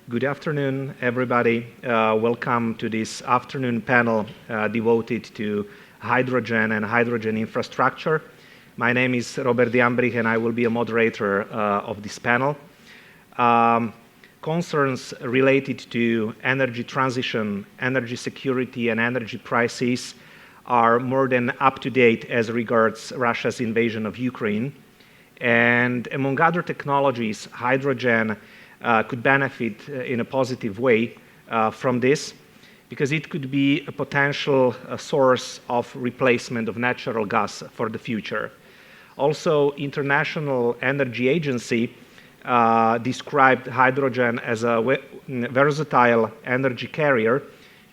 Good afternoon, everybody. Welcome to this afternoon panel devoted to hydrogen and hydrogen infrastructure. My name is Robert Jambrich, and I will be a moderator of this panel. Concerns related to energy transition, energy security, and energy prices are more than up to date as regards Russia's invasion of Ukraine. And among other technologies, hydrogen could benefit in a positive way from this, because it could be a potential source of replacement of natural gas for the future. Also, International Energy Agency described hydrogen as a versatile energy carrier,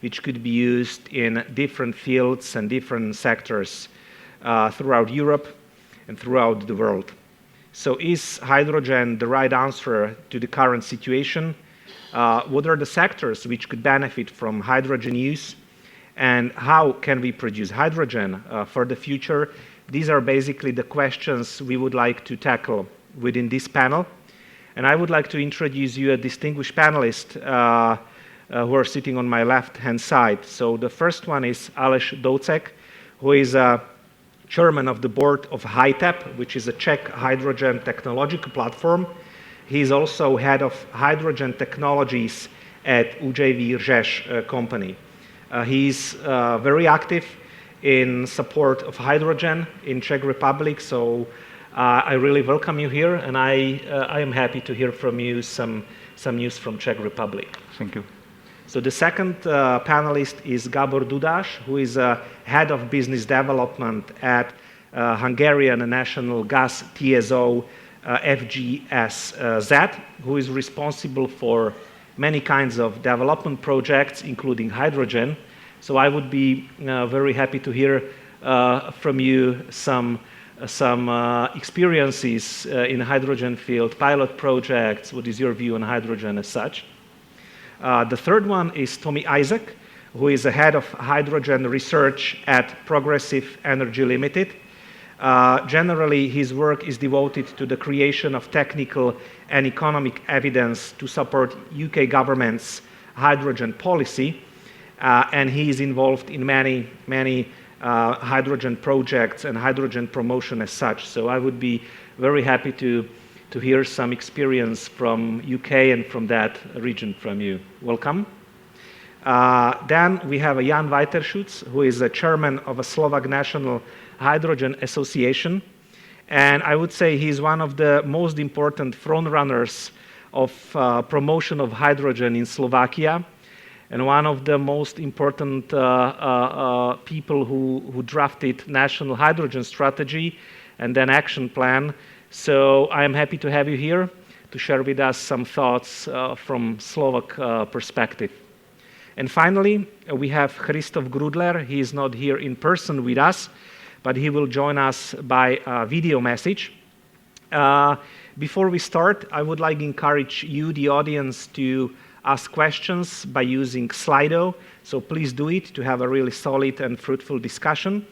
which could be used in different fields and different sectors throughout Europe and throughout the world. So is hydrogen the right answer to the current situation? What are the sectors which could benefit from hydrogen use? And how can we produce hydrogen for the future? These are basically the questions we would like to tackle within this panel. And I would like to introduce you a distinguished panelist who are sitting on my left-hand side. So the first one is Aleš Doucek, who is chairman of the board of HyTap, which is a Czech hydrogen technological platform. He is also head of hydrogen technologies at UJV Rzesz company. He is very active in support of hydrogen in Czech Republic, so I really welcome you here, and I am happy to hear from you some news from Czech Republic. Thank you. So the second panelist is Gábor Dudás, who is head of business development at Hungarian National Gas TSO FGSZ, who is responsible for many kinds of development projects, including hydrogen. So I would be very happy to hear from you some experiences in the hydrogen field, pilot projects. What is your view on hydrogen as such? The third one is Tommy Isaac, who is the head of hydrogen research at Progressive Energy Limited. Generally, his work is devoted to the creation of technical and economic evidence to support UK government's hydrogen policy, and he is involved in many hydrogen projects and hydrogen promotion as such. So I would be very happy to hear some experience from UK and from that region from you. Welcome. Then we have Jan Vajteršúc, who is the chairman of a Slovak National Hydrogen Association. And I would say he's one of the most important frontrunners of promotion of hydrogen in Slovakia, and one of the most important people who drafted National Hydrogen Strategy and then Action Plan. So I am happy to have you here to share with us some thoughts from Slovak perspective. And finally, we have Christoph Grudler. He is not here in person with us, but he will join us by video message. Before we start, I would like to encourage you, the audience, to ask questions by using Slido. So please do it to have a really solid and fruitful discussion.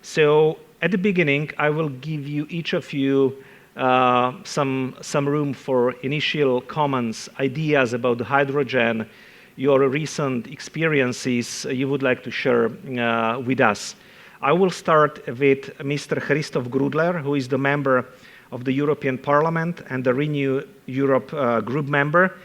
So at the beginning, I will give you, each of you, some room for initial comments, ideas about the hydrogen, your recent experiences you would like to share with us. I will start with Mr. Christoph Grudler, who is the member of the European Parliament and the Renew Europe group member.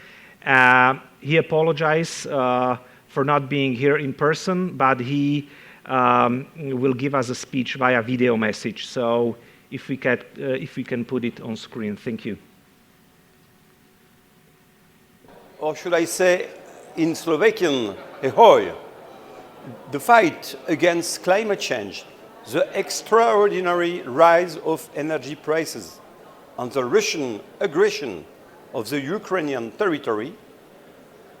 He apologized for not being here in person, but he will give us a speech via video message. So if we can put it on screen. Thank you. Or should I say in Slovakian, ahoj. The fight against climate change, the extraordinary rise of energy prices, and the Russian aggression of the Ukrainian territory,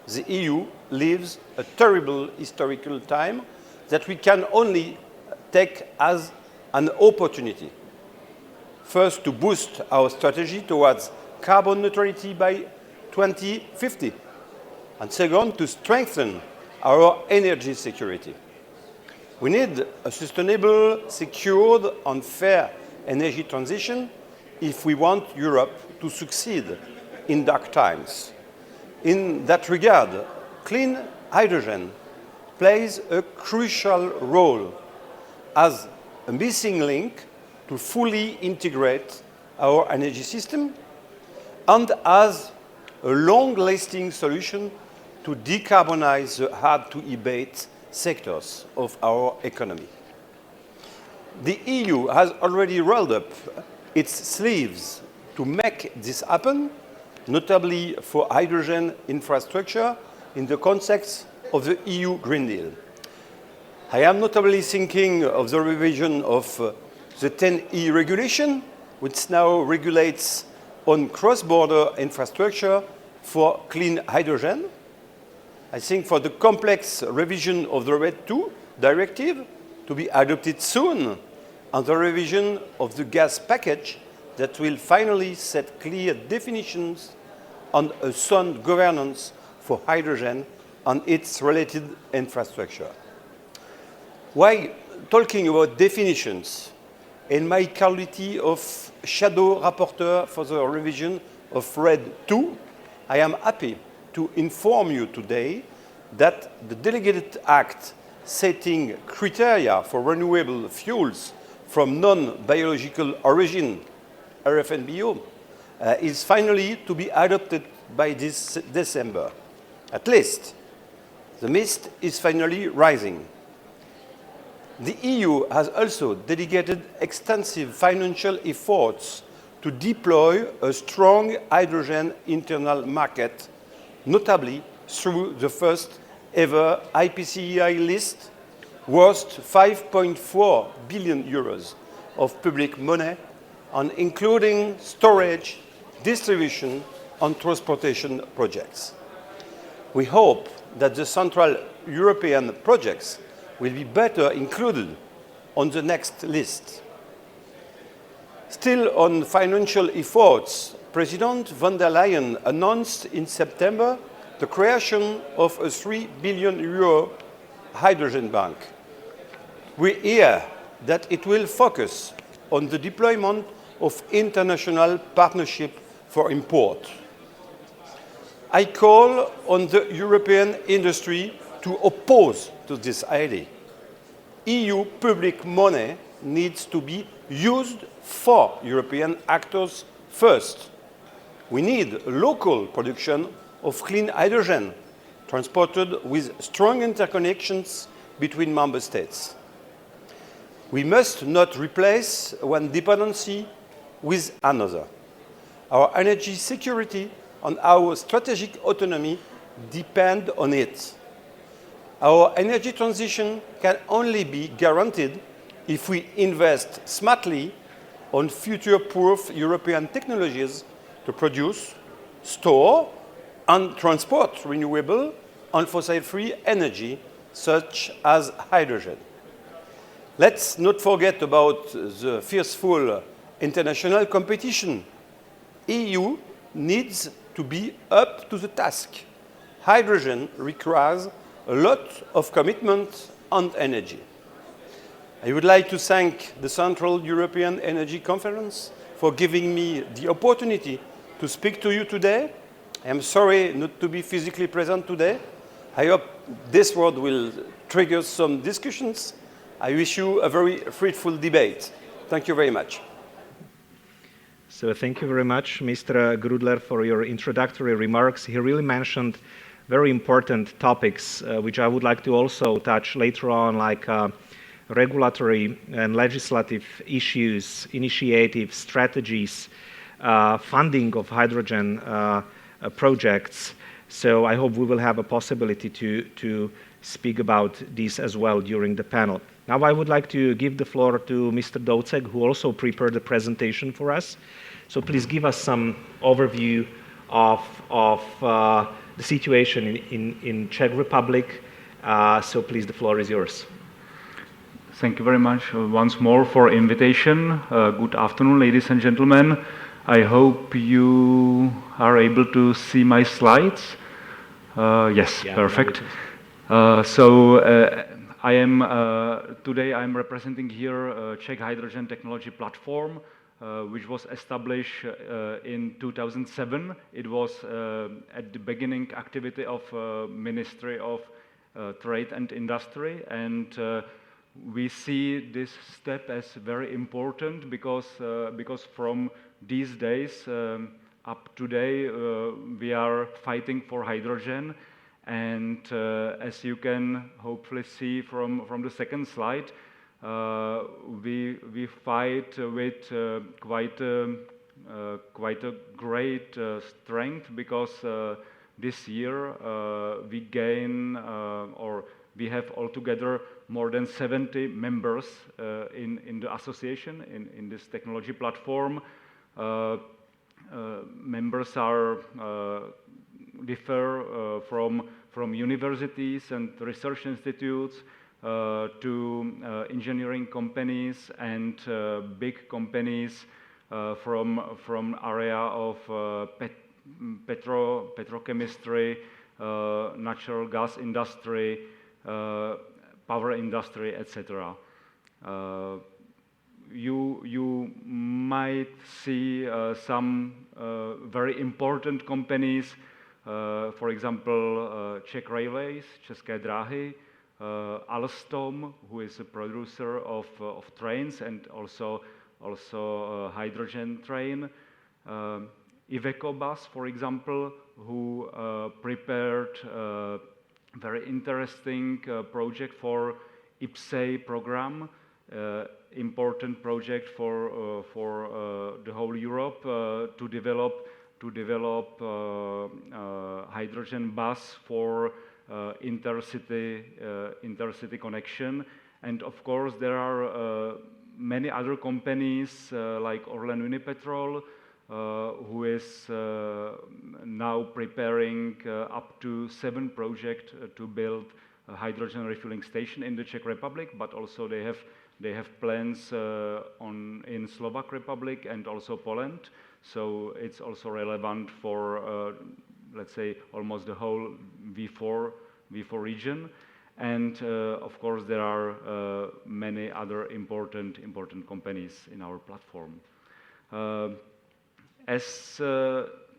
the EU lives a terrible historical time that we can only take as an opportunity. First, to boost our strategy towards carbon neutrality by 2050. And second, to strengthen our energy security. We need a sustainable, secured, and fair energy transition if we want Europe to succeed in dark times. In that regard, clean hydrogen plays a crucial role as a missing link to fully integrate our energy system and as a long-lasting solution to decarbonize the hard-to-abate sectors of our economy. The EU has already rolled up its sleeves to make this happen, notably for hydrogen infrastructure in the context of the EU Green Deal. I am notably thinking of the revision of the 10E regulation, which now regulates on cross-border infrastructure for clean hydrogen. I think for the complex revision of the RED II directive to be adopted soon, and the revision of the gas package that will finally set clear definitions on a sound governance for hydrogen and its related infrastructure. While talking about definitions, in my quality of shadow rapporteur for the revision of RED II, I am happy to inform you today that the delegated act setting criteria for renewable fuels from non-biological origin, RFNBO, is finally to be adopted by this December. At least, the mist is finally rising. The EU has also dedicated extensive financial efforts to deploy a strong hydrogen internal market, notably through the first ever IPCEI list worth 5.4 billion euros of public money, and including storage, distribution, and transportation projects. We hope that the Central European projects will be better included on the next list. Still on financial efforts, President von der Leyen announced in September the creation of a 3 billion euro hydrogen bank. We hear that it will focus on the deployment of international partnership for import. I call on the European industry to oppose to this idea. EU public money needs to be used for European actors first. We need local production of clean hydrogen transported with strong interconnections between member states. We must not replace one dependency with another. Our energy security and our strategic autonomy depend on it. Our energy transition can only be guaranteed if we invest smartly on future-proof European technologies to produce, store, and transport renewable and fossil-free energy, such as hydrogen. Let's not forget about the fierceful international competition. EU needs to be up to the task. Hydrogen requires a lot of commitment and energy. I would like to thank the Central European Energy Conference for giving me the opportunity to speak to you today. I am sorry not to be physically present today. I hope this word will trigger some discussions. I wish you a very fruitful debate. Thank you very much. So thank you very much, Mr. Grudler, for your introductory remarks. He really mentioned very important topics, which I would like to also touch later on, like regulatory and legislative issues, initiatives, strategies, funding of hydrogen projects. So I hope we will have a possibility to speak about this as well during the panel. Now I would like to give the floor to Mr. Doucek, who also prepared the presentation for us. So please give us some overview of the situation in Czech Republic. So please, the floor is yours. Thank you very much once more for invitation. Good afternoon, ladies and gentlemen. I hope you are able to see my slides. Yes, yeah, perfect. Today I'm representing here Czech Hydrogen Technology Platform, which was established in 2007. It was at the beginning activity of Ministry of Trade and Industry, and we see this step as very important because from these days up today we are fighting for hydrogen, and as you can hopefully see from the second slide, we fight with quite a great strength, because this year we gain or we have altogether more than 70 members in the association, in this technology platform. Members are differ from universities and research institutes to engineering companies and big companies from area of petrochemistry, natural gas industry, power industry, etc. You might see some very important companies, for example, Czech Railways, České dráhy, Alstom, who is a producer of trains and also hydrogen train, Iveco Bus, for example, who prepared very interesting project for IIIa program, important project for the whole Europe to develop hydrogen bus for intercity connection. And of course there are many other companies like Orlen Unipetrol, who is now preparing up to 7 projects to build a hydrogen refueling station in the Czech Republic, but also they have plans in Slovak Republic and also Poland. So it's also relevant for let's say almost the whole V4 region. And of course there are many other important companies in our platform. As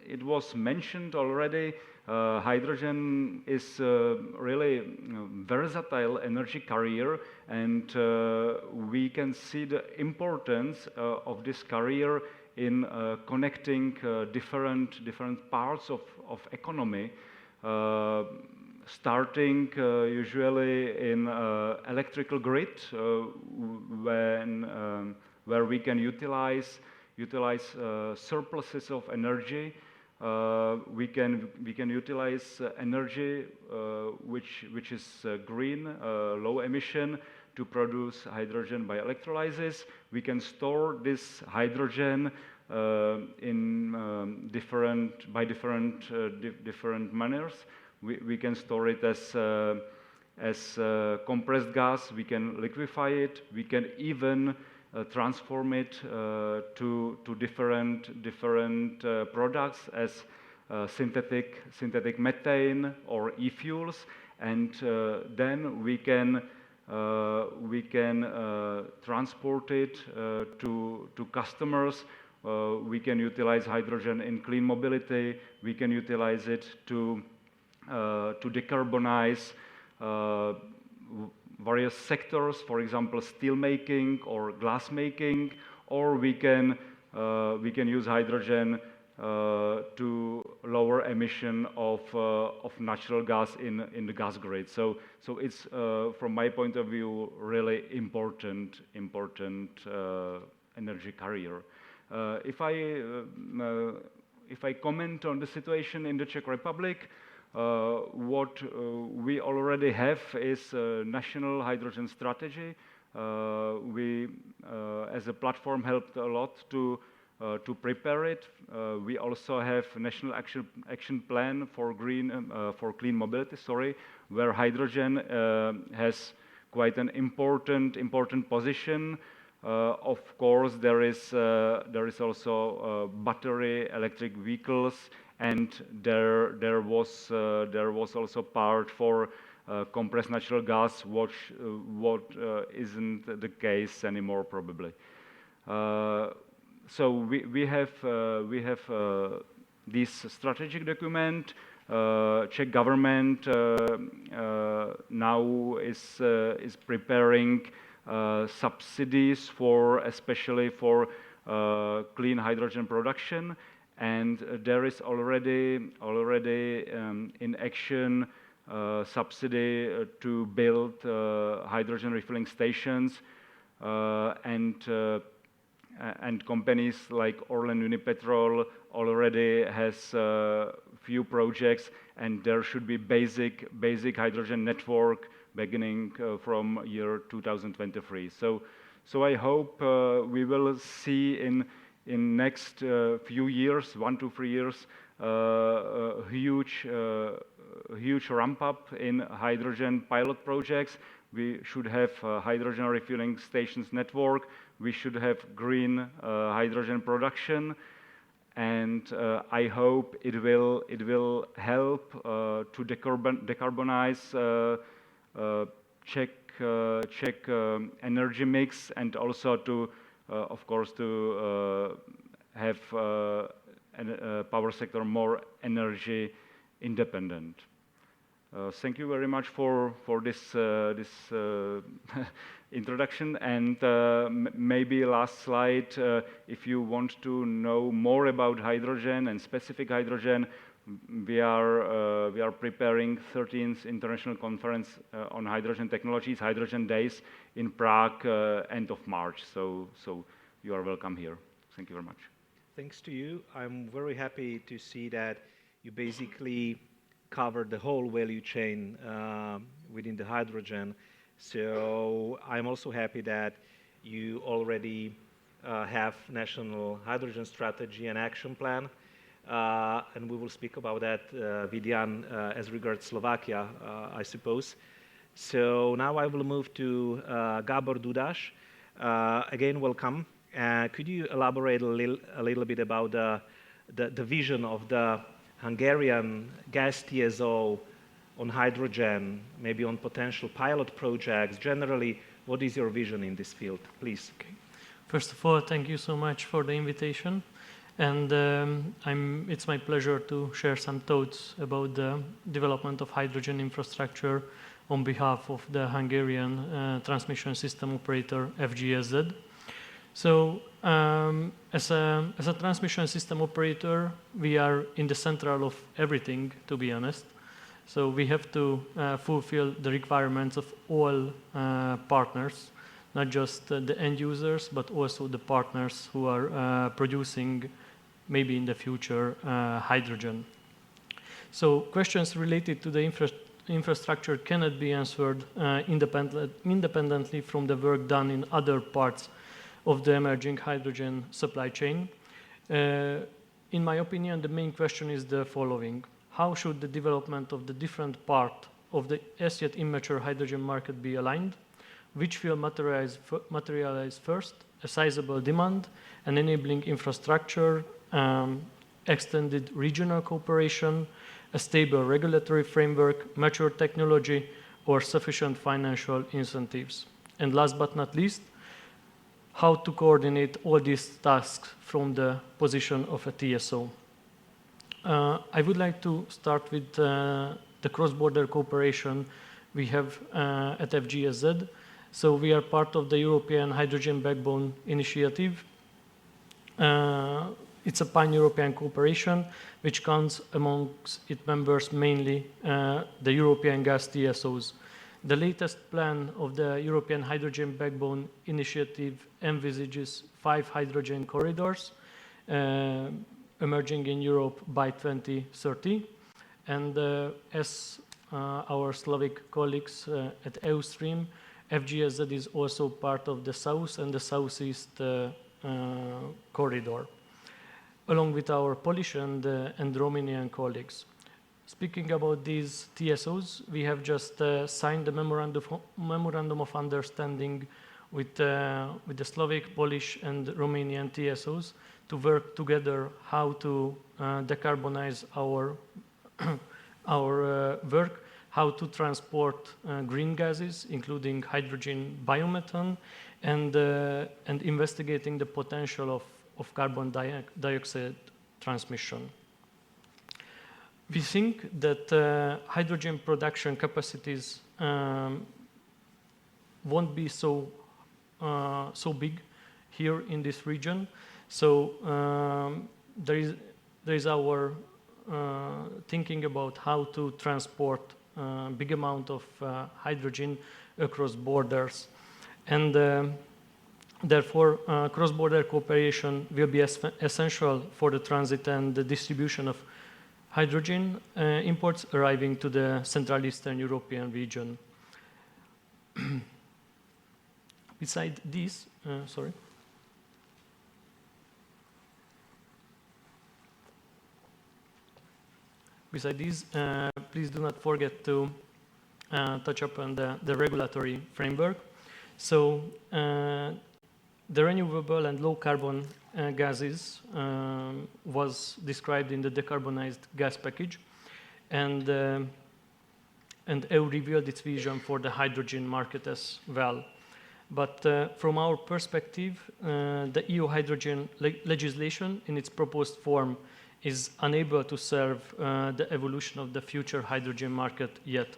it was mentioned already, hydrogen is really versatile energy carrier, and we can see the importance of this carrier in connecting different parts of economy, starting usually in electrical grid, where we can utilize surpluses of energy. We can utilize energy which is green, low emission, to produce hydrogen by electrolysis. We can store this hydrogen in different manners. We can store it as compressed gas. We can liquefy it. We can even transform it to different products as synthetic methane or e-fuels, and then we can transport it to customers. We can utilize hydrogen in clean mobility. We can utilize it to decarbonize various sectors, for example, steel making or glass making, or we can use hydrogen to lower emission of natural gas in the gas grid. So it's from my point of view really important energy carrier. If I comment on the situation in the Czech Republic, what we already have is a national hydrogen strategy. We, as a platform, helped a lot to prepare it. We also have a national action plan for clean mobility. Where hydrogen has quite an important position. Of course, there is also battery electric vehicles, and there was also part for compressed natural gas, what isn't the case anymore probably. So we have this strategic document. Czech government now is preparing subsidies especially for clean hydrogen production, and there is already in action subsidy to build hydrogen refilling stations, and companies like Orlen Unipetrol already has few projects, and there should be basic hydrogen network beginning from year 2023. So I hope we will see in next few years, 1 to 3 years, a huge ramp up in hydrogen pilot projects. We should have hydrogen refilling stations network. We should have green hydrogen production, and I hope it will help to decarbonize Czech energy mix, and also to, of course, to have power sector more energy independent. Thank you very much for this introduction, and maybe last slide. If you want to know more about hydrogen and specific hydrogen, we are preparing 13th International Conference on Hydrogen Technologies, Hydrogen Days, in Prague, end of March. So you are welcome here. Thank you very much. Thanks to you. I'm very happy to see that you basically covered the whole value chain within the hydrogen. So I'm also happy that you already have national hydrogen strategy and action plan, and we will speak about that with Jan as regards Slovakia, I suppose. So now I will move to Gábor Dudas. Again, welcome. Could you elaborate a little bit about the vision of the Hungarian gas TSO on hydrogen, maybe on potential pilot projects? Generally, what is your vision in this field, please? Okay. First of all, thank you so much for the invitation, and it's my pleasure to share some thoughts about the development of hydrogen infrastructure on behalf of the Hungarian transmission system operator FGSZ. So, as a transmission system operator, we are in the central of everything, to be honest. So we have to fulfill the requirements of all partners, not just the end users, but also the partners who are producing, maybe in the future, hydrogen. So questions related to the infrastructure cannot be answered independently from the work done in other parts of the emerging hydrogen supply chain. In my opinion, the main question is the following: how should the development of the different part of the as yet immature hydrogen market be aligned? Which will materialize first? A sizable demand, an enabling infrastructure, extended regional cooperation, a stable regulatory framework, mature technology, or sufficient financial incentives? And last but not least, how to coordinate all these tasks from the position of a TSO. I would like to start with the cross-border cooperation we have at FGSZ. So we are part of the European Hydrogen Backbone Initiative. It's a pan-European cooperation which counts amongst its members mainly the European gas TSOs. The latest plan of the European Hydrogen Backbone Initiative envisages 5 hydrogen corridors emerging in Europe by 2030. And as our Slavic colleagues at EUStream, FGSZ is also part of the South and the Southeast corridor, along with our Polish and Romanian colleagues. Speaking about these TSOs, we have just signed a memorandum of understanding with the Slovak, Polish, and Romanian TSOs to work together how to decarbonize our work, how to transport green gases, including hydrogen, biomethane, and investigating the potential of of carbon dioxide transmission. We think that hydrogen production capacities won't be so big here in this region. So there is our thinking about how to transport big amount of hydrogen across borders. And therefore, cross-border cooperation will be essential for the transit and the distribution of hydrogen imports arriving to the Central Eastern European region. Besides this, please do not forget to touch upon the regulatory framework. So the renewable and low carbon gases was described in the decarbonized gas package, and EU revealed its vision for the hydrogen market as well. But from our perspective, the EU hydrogen legislation in its proposed form is unable to serve the evolution of the future hydrogen market yet.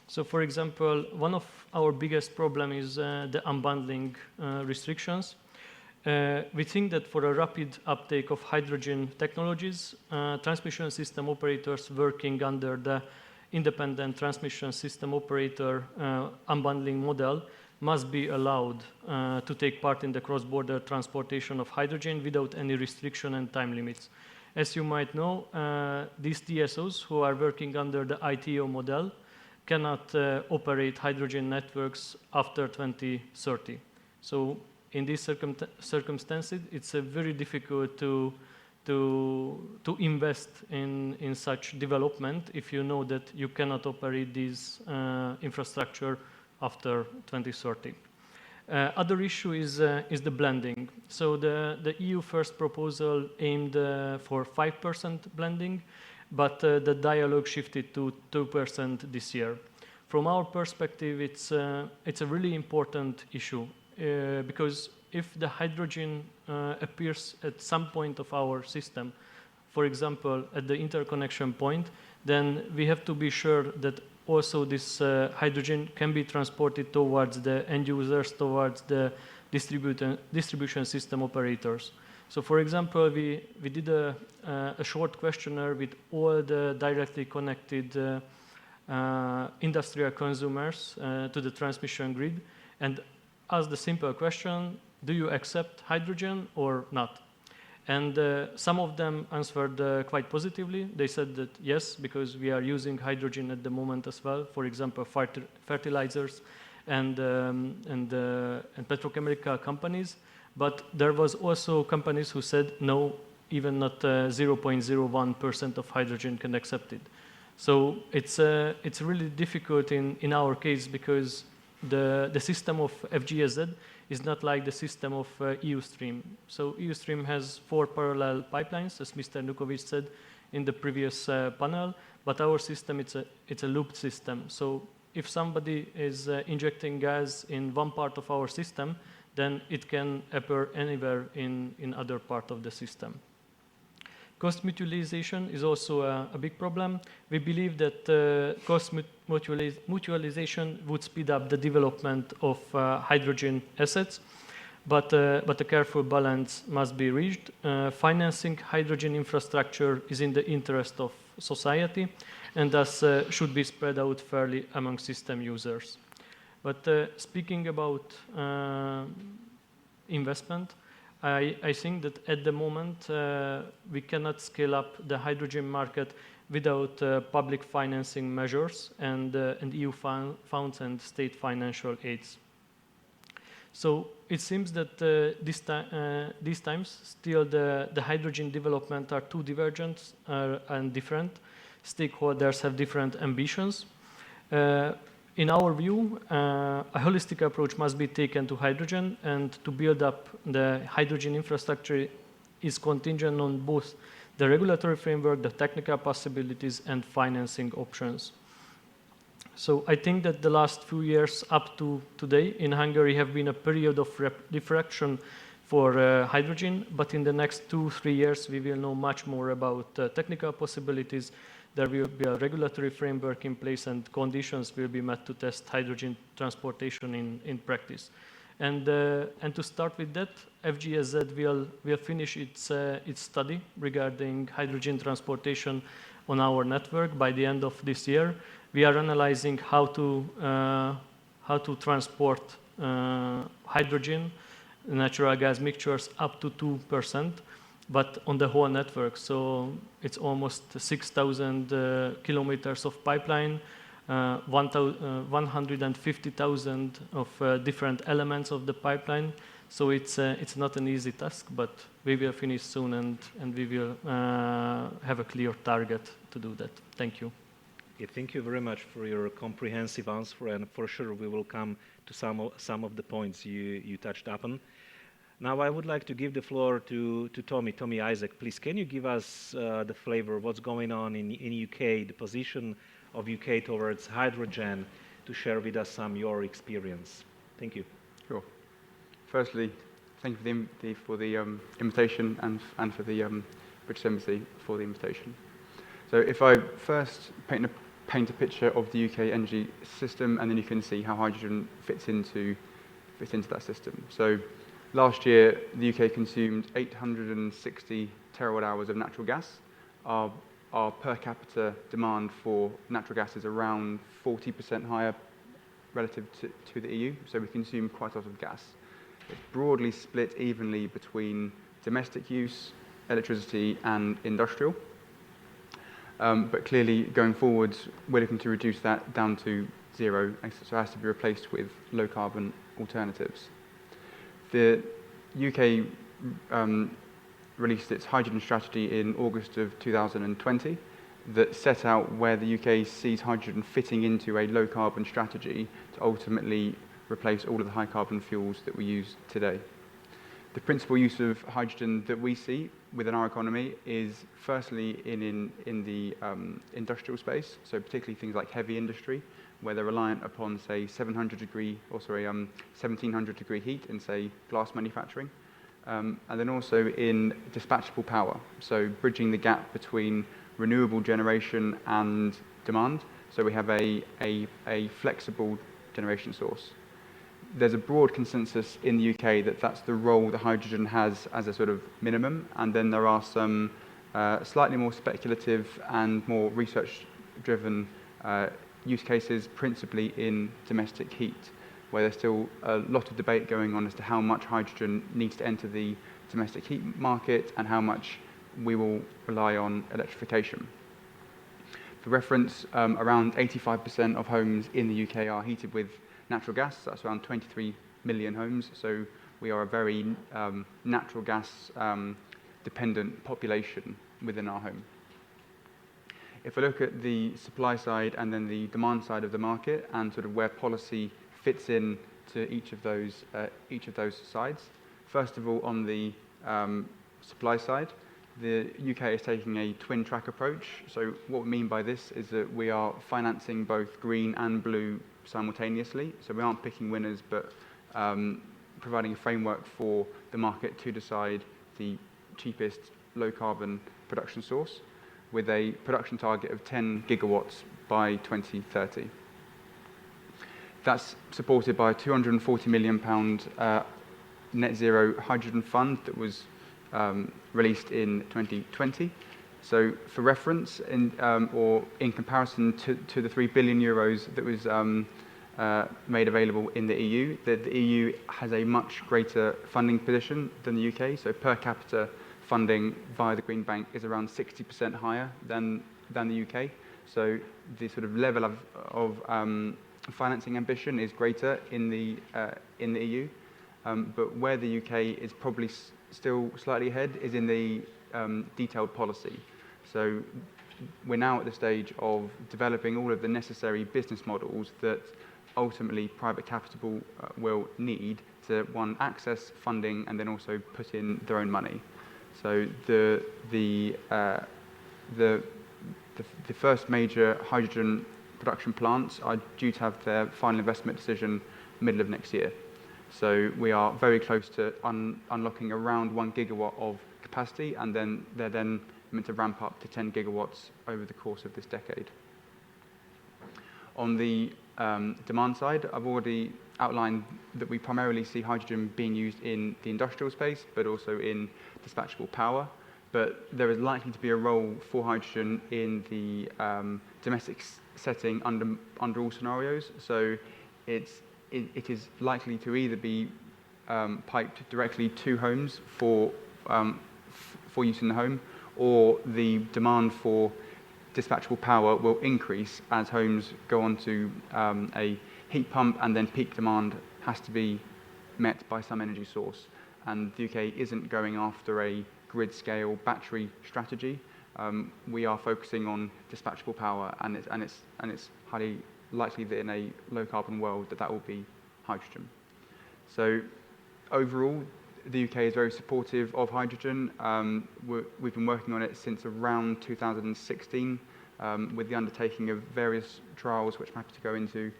So for example, one of our biggest problems is the unbundling restrictions. We think that for a rapid uptake of hydrogen technologies, transmission system operators working under the independent transmission system operator unbundling model must be allowed to take part in the cross-border transportation of hydrogen without any restriction and time limits. As you might know, these TSOs who are working under the IIIa model cannot operate hydrogen networks after 2030. So in these circumstances, it's very difficult to invest in such development if you know that you cannot operate these infrastructure after 2030. Other issue is the blending. So the EU first proposal aimed for 5% blending, but the dialogue shifted to 2% this year. From our perspective, it's a really important issue because if the hydrogen appears at some point of our system, for example, at the interconnection point, then we have to be sure that also this hydrogen can be transported towards the end users, towards the distribution system operators. So for example, we did a short questionnaire with all the directly connected industrial consumers to the transmission grid and asked the simple question, do you accept hydrogen or not? And some of them answered quite positively. They said that yes, because we are using hydrogen at the moment as well. For example, fertilizers and petrochemical companies. But there was also companies who said no, even not 0.01% of hydrogen can accept it. So it's really difficult in our case because the system of FGSZ is not like the system of EU Stream. So EU Stream has 4 parallel pipelines, as Mr. Nukovic said in the previous panel, but our system, it's a looped system. So if somebody is injecting gas in one part of our system, then it can appear anywhere in other part of the system. Cost mutualization is also a big problem. We believe that cost mutualization would speed up the development of hydrogen assets, but a careful balance must be reached. Financing hydrogen infrastructure is in the interest of society and thus should be spread out fairly among system users. But speaking about investment, I think that at the moment we cannot scale up the hydrogen market without public financing measures and EU funds and state financial aids. So it seems that these times still the hydrogen development are too divergent and different. Stakeholders have different ambitions. In our view, a holistic approach must be taken to hydrogen, and to build up the hydrogen infrastructure is contingent on both the regulatory framework, the technical possibilities, and financing options. So I think that the last few years up to today in Hungary have been a period of reflection for hydrogen, but in the next 2-3 years, we will know much more about technical possibilities. There will be a regulatory framework in place and conditions will be met to test hydrogen transportation in practice. And to start with that, FGSZ will finish its study regarding hydrogen transportation on our network by the end of this year. We are analyzing how to transport hydrogen, natural gas mixtures up to 2%, but on the whole network. So it's almost 6,000 kilometers of pipeline, 150,000 of different elements of the pipeline. So it's not an easy task, but we will finish soon and we will have a clear target to do that. Thank you. Okay, thank you very much for your comprehensive answer, and for sure we will come to some of the points you touched upon. Now I would like to give the floor to Tommy Isaac. Please, can you give us the flavor of what's going on in UK, the position of UK towards hydrogen, to share with us some your experience? Thank you. Sure. Firstly, thank you for the invitation and for the British Embassy for the invitation. So if I first paint a picture of the UK energy system, and then you can see how hydrogen fits into that system. So last year, the UK consumed 860 terawatt hours of natural gas. Our per capita demand for natural gas is around 40% higher relative to the EU, so we consume quite a lot of gas. It's broadly split evenly between domestic use, electricity, and industrial. But clearly, going forwards, we're looking to reduce that down to zero, so it has to be replaced with low-carbon alternatives. The UK released its hydrogen strategy in August of 2020 that set out where the UK sees hydrogen fitting into a low-carbon strategy to ultimately replace all of the high-carbon fuels that we use today. The principal use of hydrogen that we see within our economy is firstly in the industrial space, so particularly things like heavy industry, where they're reliant upon, say, 1700 degree heat in, say, glass manufacturing, and then also in dispatchable power, so bridging the gap between renewable generation and demand, so we have a flexible generation source. There's a broad consensus in the UK that that's the role that hydrogen has as a sort of minimum, and then there are some slightly more speculative and more research-driven use cases, principally in domestic heat, where there's still a lot of debate going on as to how much hydrogen needs to enter the domestic heat market and how much we will rely on electrification. For reference, around 85% of homes in the UK are heated with natural gas. That's around 23 million homes, so we are a very natural gas dependent population within our home. If we look at the supply side and then the demand side of the market and sort of where policy fits in to each of those sides, first of all, on the supply side, the UK is taking a twin track approach. So what we mean by this is that we are financing both green and blue simultaneously. So we aren't picking winners, but providing a framework for the market to decide the cheapest low carbon production source with a production target of 10 gigawatts by 2030. That's supported by a £240 million net zero hydrogen fund that was released in 2020. So for reference, in comparison to the €3 billion that was made available in the EU, the EU has a much greater funding position than the UK. So per capita funding via the Green Bank is around 60% higher than the UK. So the sort of level of financing ambition is greater in the EU. But where the UK is probably still slightly ahead is in the detailed policy. So we're now at the stage of developing all of the necessary business models that ultimately private capital will need to, one, access funding and then also put in their own money. So the first major hydrogen production plants are due to have their final investment decision middle of next year. So we are very close to unlocking around 1 gigawatt of capacity, and then they're then meant to ramp up to 10 gigawatts over the course of this decade. On the demand side, I've already outlined that we primarily see hydrogen being used in the industrial space, but also in dispatchable power. But there is likely to be a role for hydrogen in the domestic setting under all scenarios. So it is likely to either be piped directly to homes for use in the home, or the demand for dispatchable power will increase as homes go on to a heat pump, and then peak demand has to be met by some energy source. And the UK isn't going after a grid-scale battery strategy. We are focusing on dispatchable power, and it's highly likely that in a low-carbon world that will be hydrogen. So overall, the UK is very supportive of hydrogen. We've been working on it since around 2016 with the undertaking of various trials, which I'm happy to go into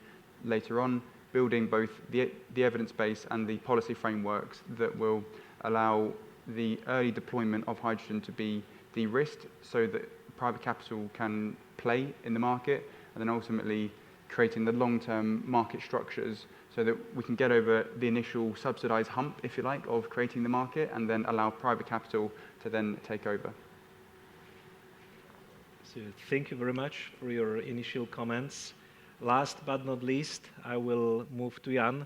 later on, building both the evidence base and the policy frameworks that will allow the early deployment of hydrogen to be de-risked so that private capital can play in the market, and then ultimately creating the long-term market structures so that we can get over the initial subsidized hump, if you like, of creating the market, and then allow private capital to then take over. So thank you very much for your initial comments. Last but not least, I will move to Jan.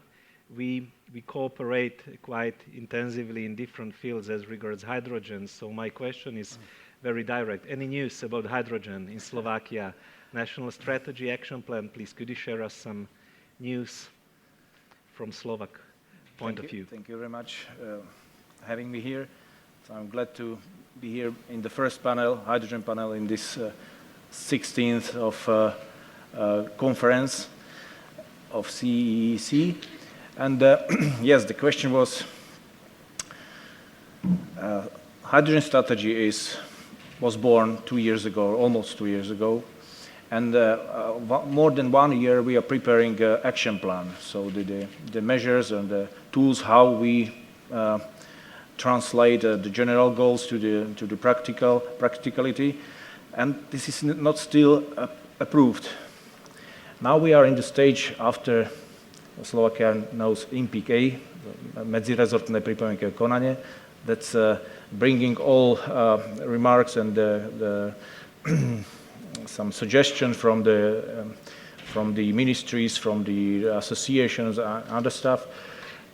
We cooperate quite intensively in different fields as regards hydrogen, so my question is very direct. Any news about hydrogen in Slovakia? National Strategy Action Plan, please. Could you share us some news from Slovak point of view? Thank you very much having me here. So I'm glad to be here in the first panel, hydrogen panel, in this 16th of conference of CEEC. And yes, the question was, hydrogen strategy was born 2 years ago, almost 2 years ago. And more than 1 year, we are preparing an action plan. So the measures and the tools, how we translate the general goals to the practicality. And this is not still approved. Now we are in the stage after Slovakia knows IIIa, medzirezortné pripomienkové konanie, that's bringing all remarks and some suggestions from the ministries, from the associations, and other stuff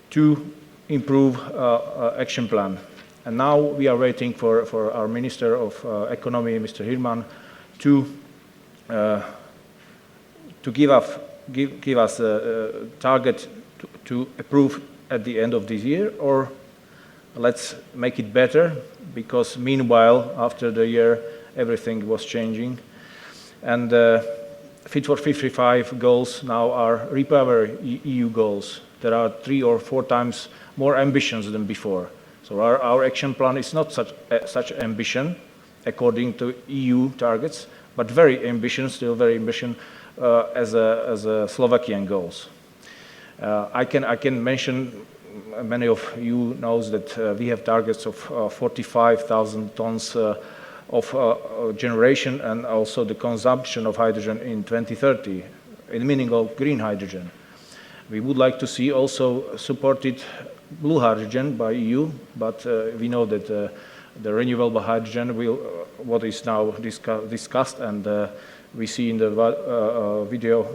to improve action plan. And now we are waiting for our Minister of Economy, Mr. Hirman, to give us a target to approve at the end of this year, or let's make it better, because meanwhile, after the year, everything was changing. And Fit for 55 goals now are REPower EU goals. There are 3 or 4 times more ambitions than before. So our action plan is not such ambition according to EU targets, but very ambitious, still very ambitious as a Slovakian goals. I can mention, many of you knows that we have targets of 45,000 tons of generation, and also the consumption of hydrogen in 2030, in the meaning of green hydrogen. We would like to see also supported blue hydrogen by EU, but we know that the renewable hydrogen what is now discussed, and we see in the video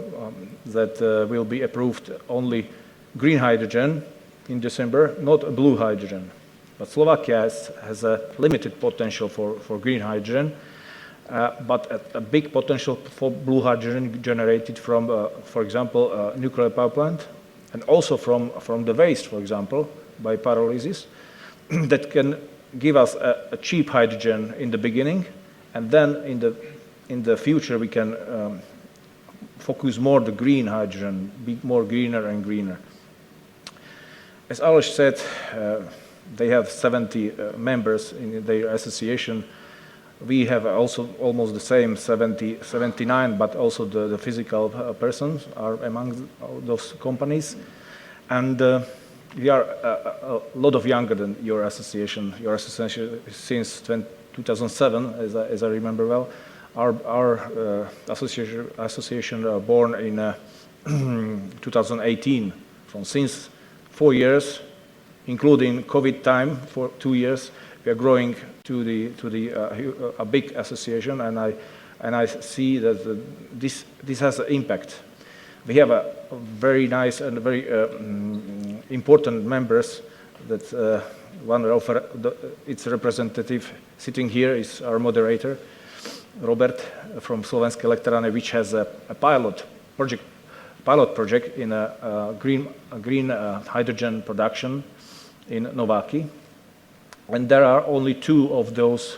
that will be approved only green hydrogen in December, not blue hydrogen. But Slovakia has a limited potential for green hydrogen, but a big potential for blue hydrogen generated from, for example, a nuclear power plant, and also from the waste, for example, by pyrolysis, that can give us a cheap hydrogen in the beginning, and then in the future we can focus more the green hydrogen, be more greener and greener. As Aleš said, they have 70 members in their association. We have also almost the same, 79, but also the physical persons are among those companies. And we are a lot of younger than your association. Your association since 2007, as I remember well. Our association born in 2018. Since 4 years, including COVID time for 2 years, we are growing to a big association, and I see that this has an impact. We have a very nice and very important members. That one of its representative sitting here is our moderator, Robert from Slovenské elektrárne, which has a pilot project in a green hydrogen production in Nováky. And there are only 2 of those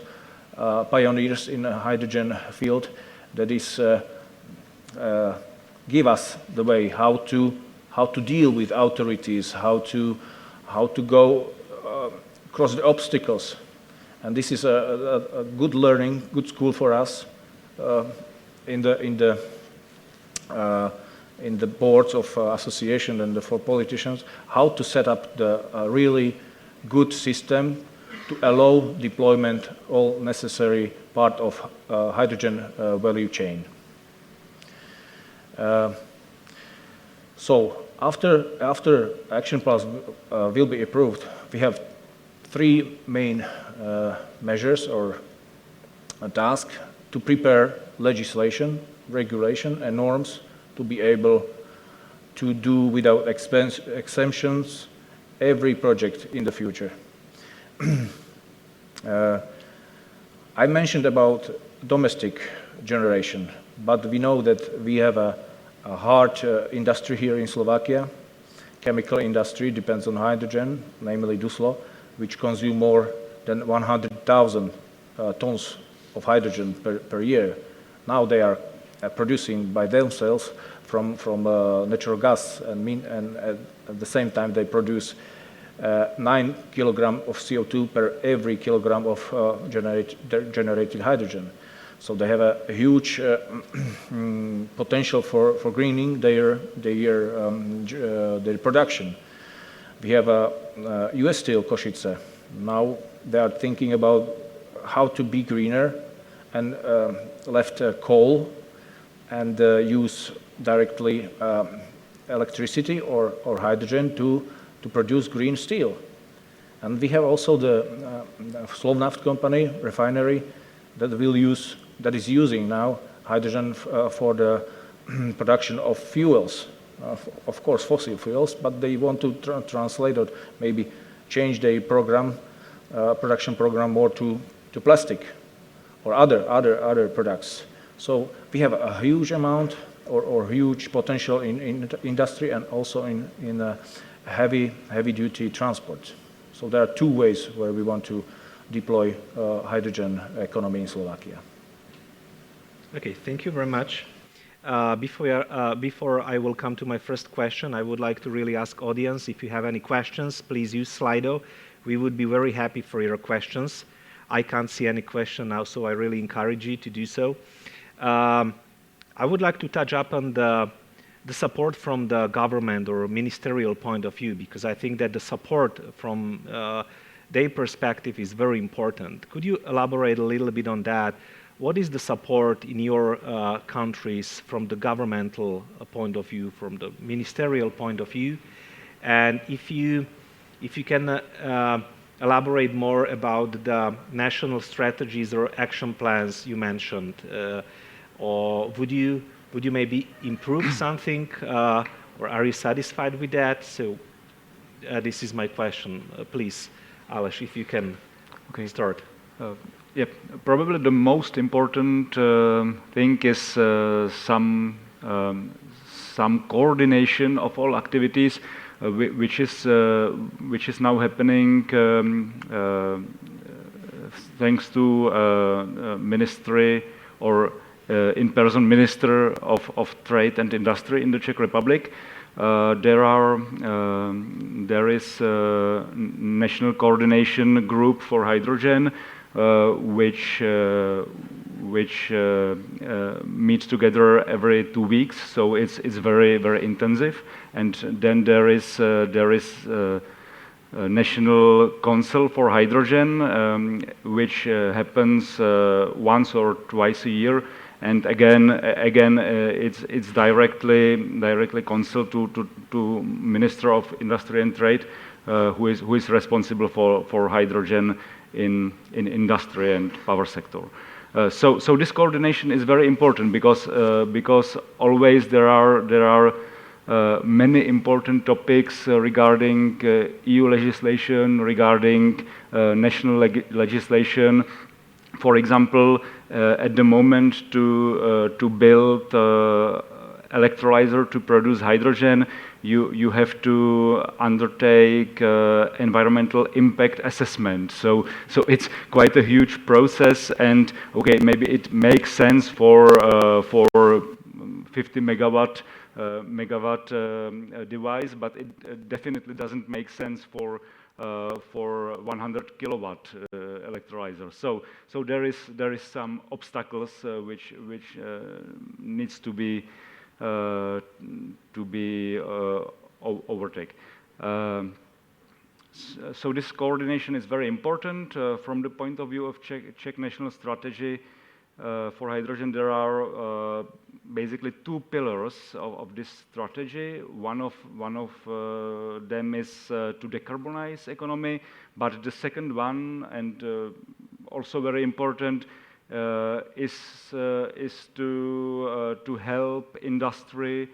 pioneers in the hydrogen field that is give us the way how to deal with authorities, how to go across the obstacles. And this is a good learning, good school for us in the boards of association and for politicians, how to set up the really good system to allow deployment all necessary part of hydrogen value chain. So after action plans will be approved, we have 3 main measures or a task to prepare legislation, regulation, and norms to be able to do without exemptions every project in the future. I mentioned about domestic generation, but we know that we have a hard industry here in Slovakia. Chemical industry depends on hydrogen, namely Duslo, which consume more than 100,000 tons of hydrogen per year. Now they are producing by themselves from natural gas, and at the same time they produce 9 kilograms of CO2 per every kilogram of generated hydrogen. So they have a huge potential for greening their production. We have US Steel Košice. Now they are thinking about how to be greener and left coal and use directly electricity or hydrogen to produce green steel. And we have also the Slovnaft company refinery that is using now hydrogen for the production of fuels, of course fossil fuels, but they want to translate or maybe change their production program more to plastic or other products. So we have a huge amount or huge potential in industry and also in heavy duty transport. So there are 2 ways where we want to deploy hydrogen economy in Slovakia. Okay, thank you very much. Before I will come to my first question, I would like to really ask audience, if you have any questions, please use Slido. We would be very happy for your questions. I can't see any question now, so I really encourage you to do so. I would like to touch up on the support from the government or ministerial point of view, because I think that the support from their perspective is very important. Could you elaborate a little bit on that? What is the support in your countries from the governmental point of view, from the ministerial point of view? And if you can elaborate more about the national strategies or action plans you mentioned, or would you maybe improve something, or are you satisfied with that? So this is my question. Please, Aleš, if you can start. Yeah, probably the most important thing is some coordination of all activities, which is now happening thanks to Ministry or in-person Minister of Trade and Industry in the Czech Republic. There is a national coordination group for hydrogen, which which meet together every 2 weeks. So it's very, very intensive. And then there is National Council for Hydrogen, which happens once or twice a year, and again, it's directly council to Minister of Industry and Trade, who is responsible for hydrogen in industry and power sector. So this coordination is very important because always there are many important topics regarding EU legislation, regarding national legislation. For example, at the moment to build electrolyzer to produce hydrogen, you have to undertake environmental impact assessment. So it's quite a huge process, and okay, maybe it makes sense for 50 megawatt device, but it definitely doesn't make sense for 100 kilowatt electrolyzer. So there is some obstacles which needs to be overtaken. So this coordination is very important from the point of view of Czech national strategy. For hydrogen, there are basically two pillars of this strategy. One of them is to decarbonize economy, but the second one, and also very important, is to help industry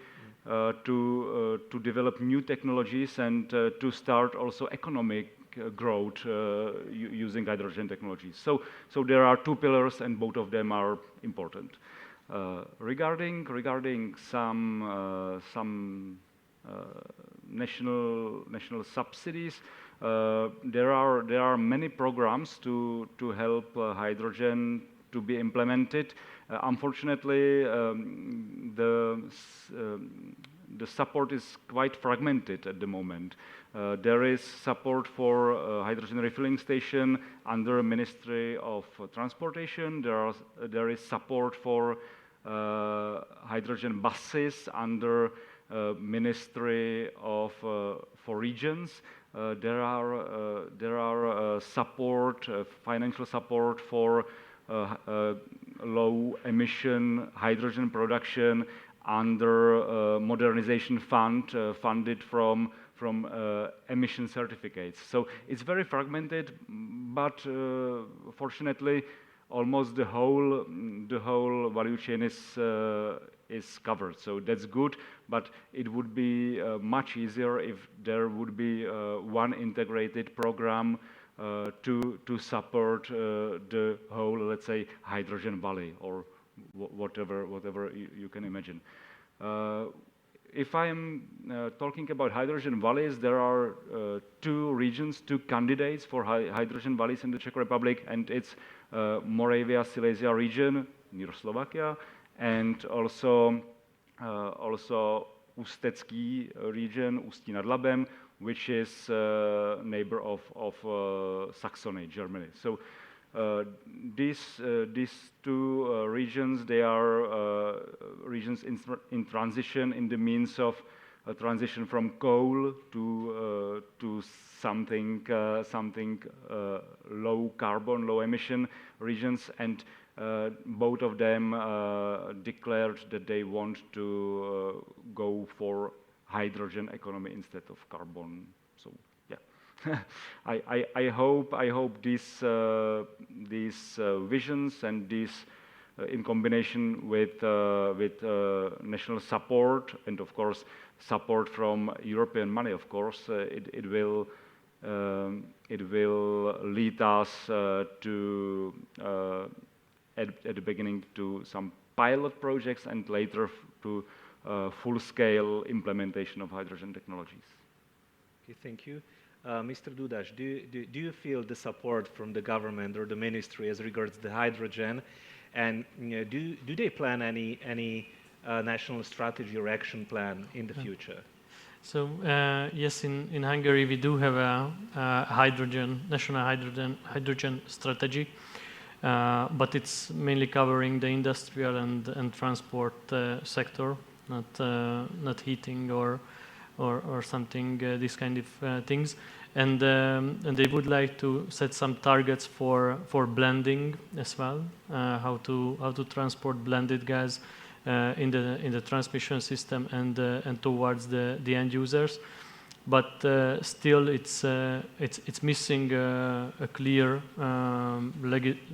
to develop new technologies and to start also economic growth using hydrogen technologies. So there are two pillars, and both of them are important. Regarding some national subsidies, there are many programs to help hydrogen to be implemented. Unfortunately, the support is quite fragmented at the moment. There is support for hydrogen refilling station under Ministry of Transportation. There is support for hydrogen buses under Ministry of for Regions. There are financial support for low emission hydrogen production under modernization fund funded from emission certificates. So it's very fragmented, but fortunately, almost the whole value chain is covered. So that's good, but it would be much easier if there would be one integrated program to support the whole, let's say, hydrogen valley or whatever you can imagine. If I am talking about hydrogen valleys, there are two candidates for hydrogen valleys in the Czech Republic, and it's Moravia Silesia region near Slovakia, and also Ústecký region, Ústí nad Labem, which is neighbor of Saxony, Germany. So these two regions, they are regions in transition, in the means of a transition from coal to something low carbon, low emission regions, and both of them declared that they want to go for hydrogen economy instead of carbon. So yeah, I hope these visions and these in combination with national support and of course support from European money, of course, it will lead us to at the beginning to some pilot projects and later to full-scale implementation of hydrogen technologies. Okay, thank you. Mr. Dudas, do you feel the support from the government or the ministry as regards the hydrogen? And do they plan any national strategy or action plan in the future? So yes, in Hungary we do have a national hydrogen strategy. but it's mainly covering the industrial and transport sector, not heating or something, these kind of things. And they would like to set some targets for blending as well, how to transport blended gas in the transmission system and towards the end users. But still, it's missing a clear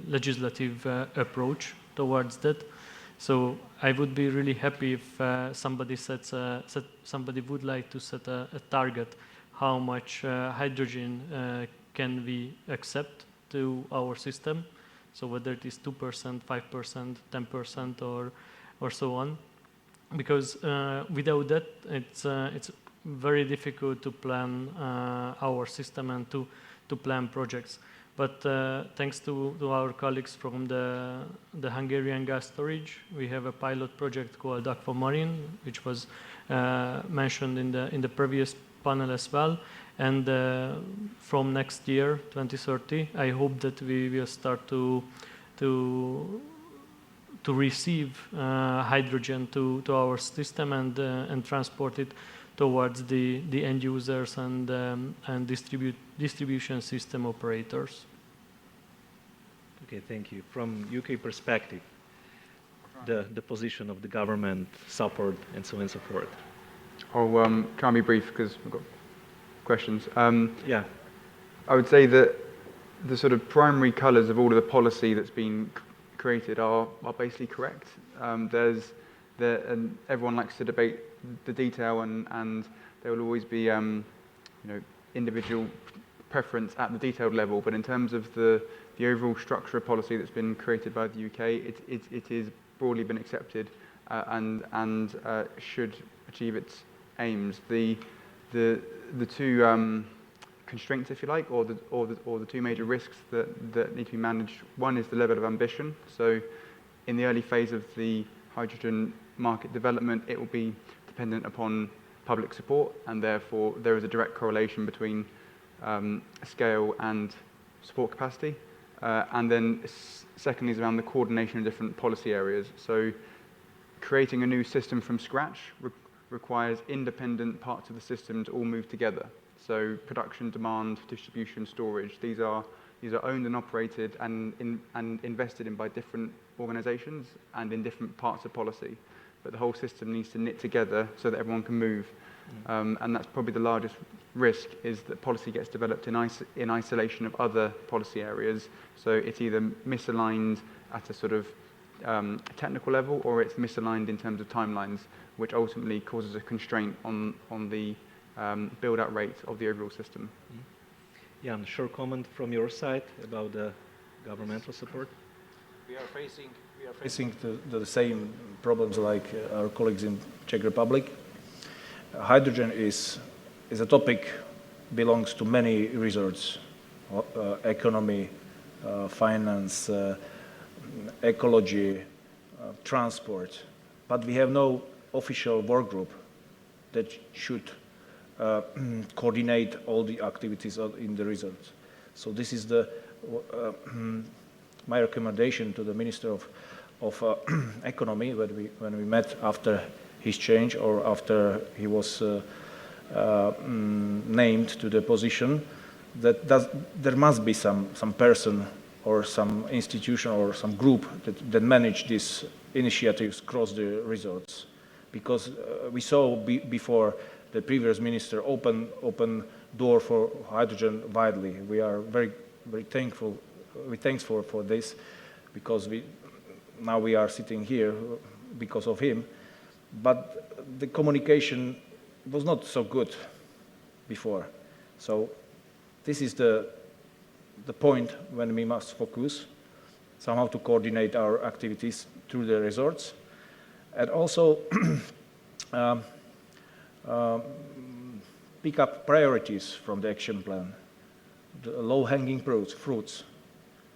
legislative approach towards that. So I would be really happy if somebody would like to set a target how much hydrogen can we accept to our system. So whether it is 2%, 5%, 10%, or so on, because without that, it's very difficult to plan our system and to plan projects. But thanks to our colleagues from the Hungarian gas storage, we have a pilot project called Aquamarine, which was mentioned in the previous panel as well. And from next year, 2030, I hope that we will start to receive hydrogen to our system and transport it towards the end users and distribution system operators. Okay, thank you. From UK perspective, the position of the government, support, and so on and so forth. I'll try and be brief because we've got questions. Yeah. I would say that the sort of primary colours of all of the policy that's been created are basically correct. And everyone likes to debate the detail, and there will always be individual preference at the detailed level. But in terms of the overall structure of policy that's been created by the UK, it is broadly been accepted and should achieve its aims. The two constraints, if you like, or the two major risks that need to be managed. One is the level of ambition. So in the early phase of the hydrogen market development, it will be dependent upon public support, and therefore there is a direct correlation between scale and support capacity. And then secondly is around the coordination of different policy areas. So creating a new system from scratch requires independent parts of the system to all move together. So production, demand, distribution, storage, these are owned and operated and invested in by different organizations and in different parts of policy. But the whole system needs to knit together so that everyone can move. And that's probably the largest risk, is that policy gets developed in isolation of other policy areas. So it's either misaligned at a sort of technical level, or it's misaligned in terms of timelines, which ultimately causes a constraint on the build-out rate of the overall system. Yeah, and a short comment from your side about the governmental support. We are facing the same problems like our colleagues in Czech Republic. Hydrogen is a topic belongs to many resorts, economy, finance, ecology, transport, but we have no official work group that should coordinate all the activities in the resorts. So this is my recommendation to the Minister of Economy when we met after his change, or after he was named to the position, that there must be some person or some institution or some group that manage these initiatives across the resorts. Because we saw before the previous minister open door for hydrogen widely. We are very thankful. We thanks for this, because now we are sitting here because of him. But the communication was not so good before. So this is the point when we must focus somehow to coordinate our activities through the resorts, and also pick up priorities from the action plan, the low-hanging fruits,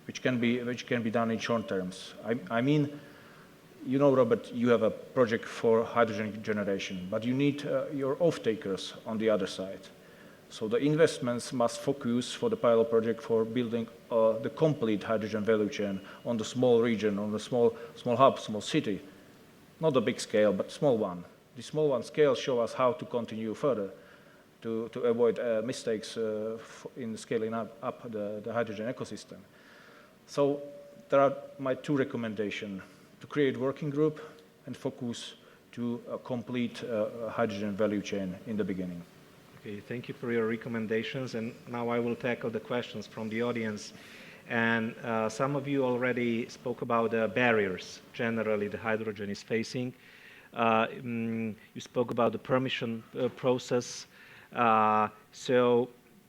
which can be done in short terms. I mean, you know, Robert, you have a project for hydrogen generation, but you need your off-takers on the other side. So the investments must focus for the pilot project for building the complete hydrogen value chain on the small region, on the small hub, small city. Not a big scale, but small one. The small one scale show us how to continue further to avoid mistakes in scaling up the hydrogen ecosystem. So there are my two recommendations: to create working group and focus to complete hydrogen value chain in the beginning. Okay, thank you for your recommendations, and now I will tackle the questions from the audience. And some of you already spoke about the barriers generally the hydrogen is facing. You spoke about the permission process. So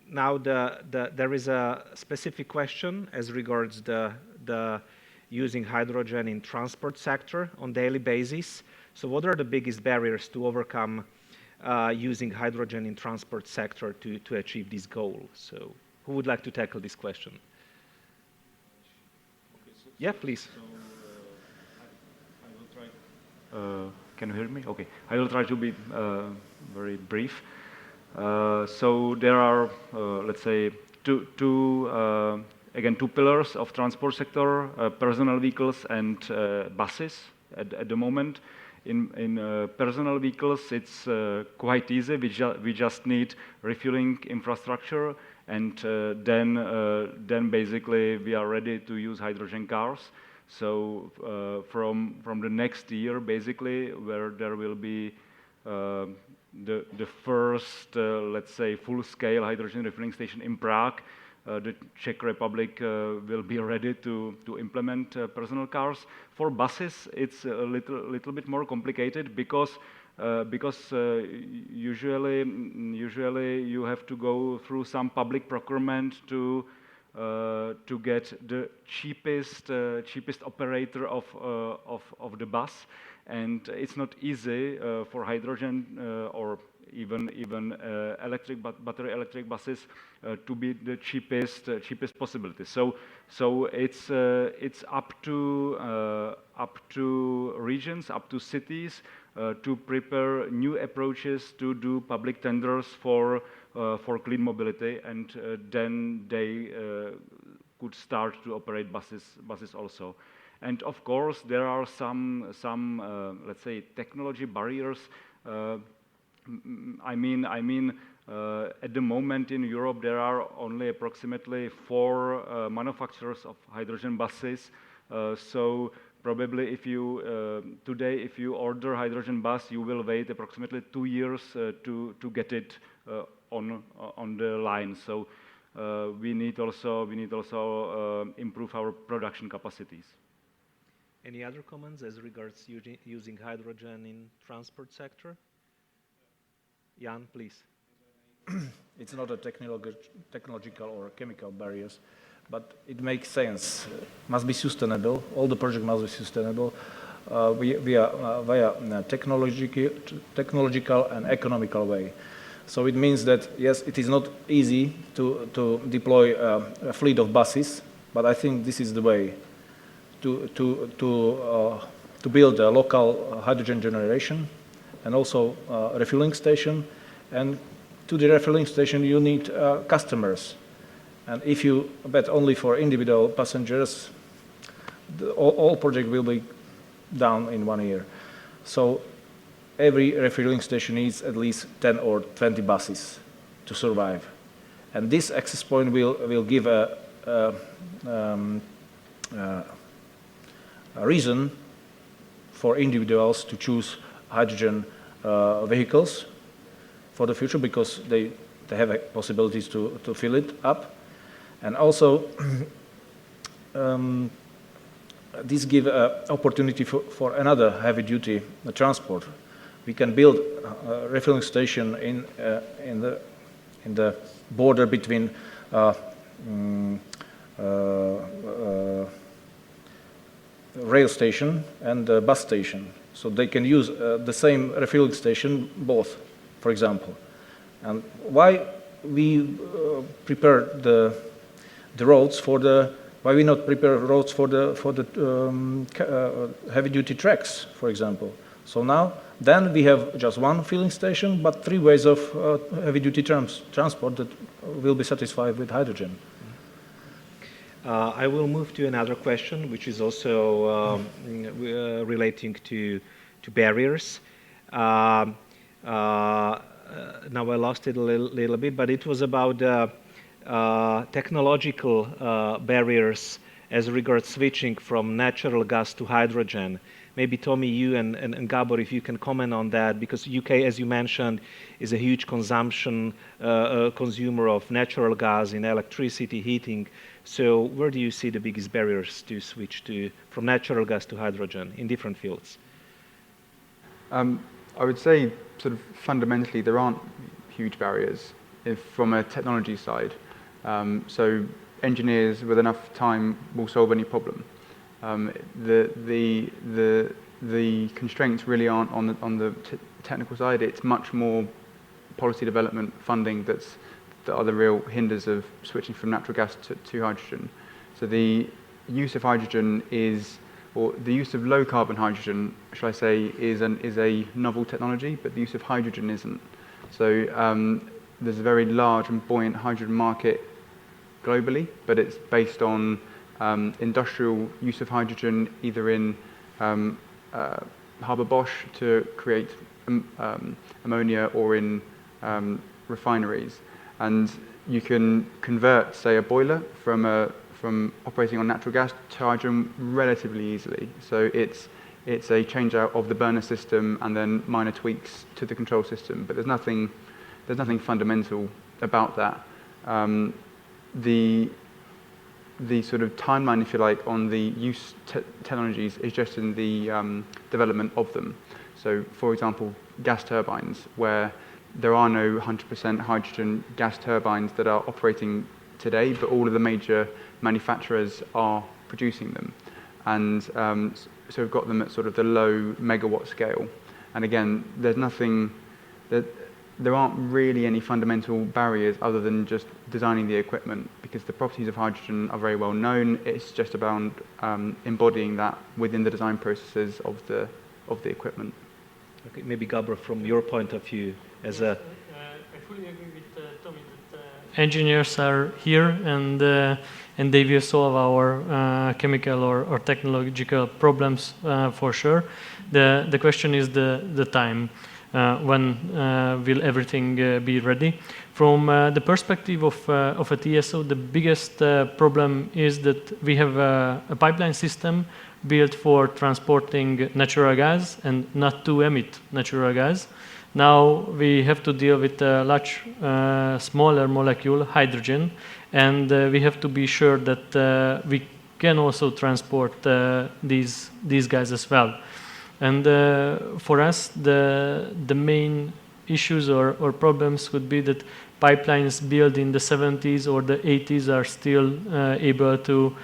now there is a specific question as regards the using hydrogen in transport sector on daily basis. So what are the biggest barriers to overcome using hydrogen in transport sector to achieve this goal? So who would like to tackle this question? Yeah, please. So, I will try. Can you hear me? Okay. I will try to be very brief. So there are, let's say, two pillars of transport sector: personal vehicles and buses. At the moment, in personal vehicles, it's quite easy. We just need refueling infrastructure, and then basically we are ready to use hydrogen cars. So from the next year, basically, where there will be the first, let's say, full-scale hydrogen refueling station in Prague, the Czech Republic will be ready to implement personal cars. For buses, it's a little bit more complicated because usually you have to go through some public procurement to get the cheapest operator of the bus, and it's not easy for hydrogen or even battery electric buses to be the cheapest possibility. So it's up to regions, up to cities to prepare new approaches to do public tenders for clean mobility, and then they could start to operate buses also. And of course, there are some let's say technology barriers. I mean, at the moment in Europe there are only approximately 4 manufacturers of hydrogen buses. So probably if you today if you order hydrogen bus, you will wait approximately 2 years to get it on the line. So we need also improve our production capacities. Any other comments as regards using hydrogen in transport sector? Jan, please. It's not a technological or chemical barriers, but it makes sense. Must be sustainable. All the project must be sustainable via technological and economical way. So it means that yes, it is not easy to deploy a fleet of buses, but I think this is the way to build a local hydrogen generation and also a refueling station. And to the refueling station, you need customers. And if you bet only for individual passengers, all project will be down in 1 year. So every refueling station needs at least 10 or 20 buses to survive. And this access point will give a reason for individuals to choose hydrogen vehicles for the future, because they have possibilities to fill it up. And also this gives an opportunity for another heavy-duty transport. We can build a refueling station in the border between rail station and the bus station. So they can use the same refueling station both, for example. And why we prepare the roads for the, why we not prepare roads for the heavy-duty tracks, for example? So now, then we have just one filling station, but 3 ways of heavy-duty transport that will be satisfied with hydrogen. I will move to another question, which is also relating to barriers. Now I lost it a little bit, but it was about technological barriers as regards switching from natural gas to hydrogen. Maybe Tommy, you and Gabor, if you can comment on that, because UK, as you mentioned, is a huge consumer of natural gas in electricity, heating. So where do you see the biggest barriers to switch from natural gas to hydrogen in different fields? I would say sort of fundamentally there aren't huge barriers from a technology side. So engineers with enough time will solve any problem. The constraints really aren't on the technical side. It's much more policy development funding that are the real hinders of switching from natural gas to hydrogen. So the use of hydrogen or the use of low carbon hydrogen, shall I say, is a novel technology, but the use of hydrogen isn't. So there's a very large and buoyant hydrogen market globally, but it's based on industrial use of hydrogen, either in Haber-Bosch to create ammonia or in refineries. And you can convert, say, a boiler from operating on natural gas to hydrogen relatively easily. So it's a change out of the burner system and then minor tweaks to the control system, but there's nothing fundamental about that. The sort of timeline, if you like, on the use technologies is just in the development of them. So, for example, gas turbines, where there are no 100% hydrogen gas turbines that are operating today, but all of the major manufacturers are producing them. And so we've got them at sort of the low megawatt scale. And again, there aren't really any fundamental barriers other than just designing the equipment, because the properties of hydrogen are very well known. It's just about embodying that within the design processes of the equipment. Okay, maybe Gabor, from your point of view, as a... I fully agree with Tommy that engineers are here and they will solve our chemical or technological problems for sure. The question is the time. When will everything be ready? From the perspective of a TSO, the biggest problem is that we have a pipeline system built for transporting natural gas and not to emit natural gas. Now we have to deal with a much smaller molecule, hydrogen, and we have to be sure that we can also transport these guys as well. And for us, the main issues or problems would be that pipelines built in the 70s or the 80s are still able to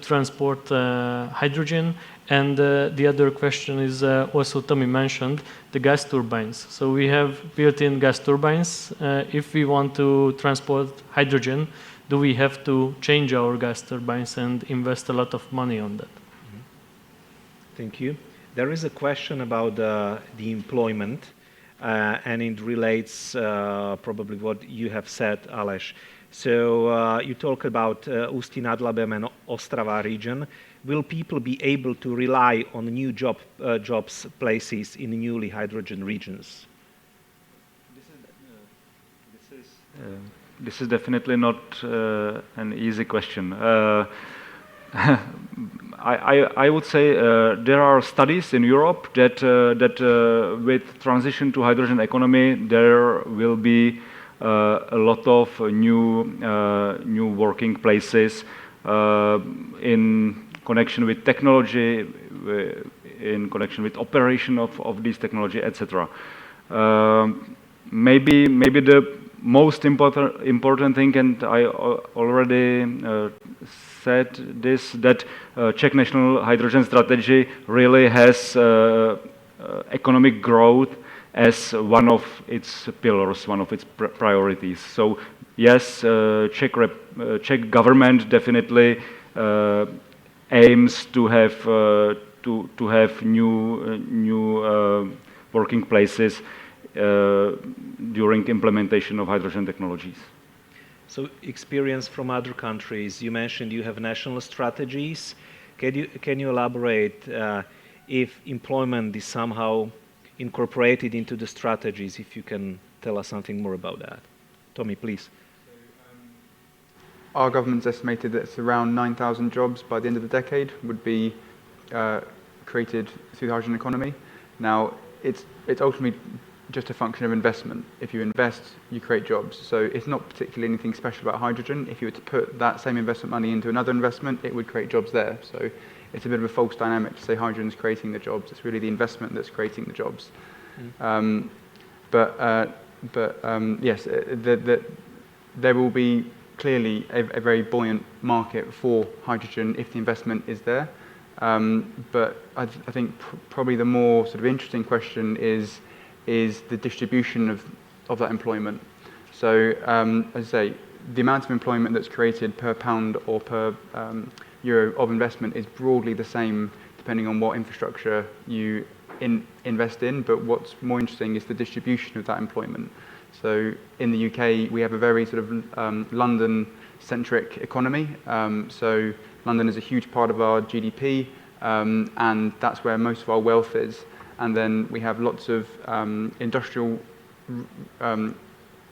transport hydrogen. And the other question is also Tommy mentioned, the gas turbines. So we have built-in gas turbines. If we want to transport hydrogen, do we have to change our gas turbines and invest a lot of money on that? Mm-hmm. Thank you. There is a question about the employment, and it relates probably what you have said, Aleš. So you talk about Ústí nad Labem and Ostrava region. Will people be able to rely on new jobs places in newly hydrogen regions? This is definitely not an easy question. I would say there are studies in Europe that with transition to hydrogen economy there will be a lot of new working places in connection with technology, in connection with operation of this technology, etc. Maybe the most important thing, and I already said this, that Czech National Hydrogen Strategy really has economic growth as one of its pillars, one of its priorities. So yes, Czech government definitely aims to have to have new working places during implementation of hydrogen technologies. So experience from other countries, you mentioned you have national strategies. Can you elaborate if employment is somehow incorporated into the strategies, if you can tell us something more about that? Tommy, please. Our government's estimated that it's around 9,000 jobs by the end of the decade would be created through the hydrogen economy. Now, it's ultimately just a function of investment. If you invest, you create jobs. So it's not particularly anything special about hydrogen. If you were to put that same investment money into another investment, it would create jobs there. So it's a bit of a false dynamic to say hydrogen is creating the jobs. It's really the investment that's creating the jobs. Yes, there will be clearly a very buoyant market for hydrogen if the investment is there. But I think probably the more sort of interesting question is the distribution of that employment. So, as I say, the amount of employment that's created per pound or per euro of investment is broadly the same depending on what infrastructure you invest in, but what's more interesting is the distribution of that employment. So in the UK, we have a very sort of London-centric economy. So London is a huge part of our GDP, and that's where most of our wealth is. And then we have lots of industrial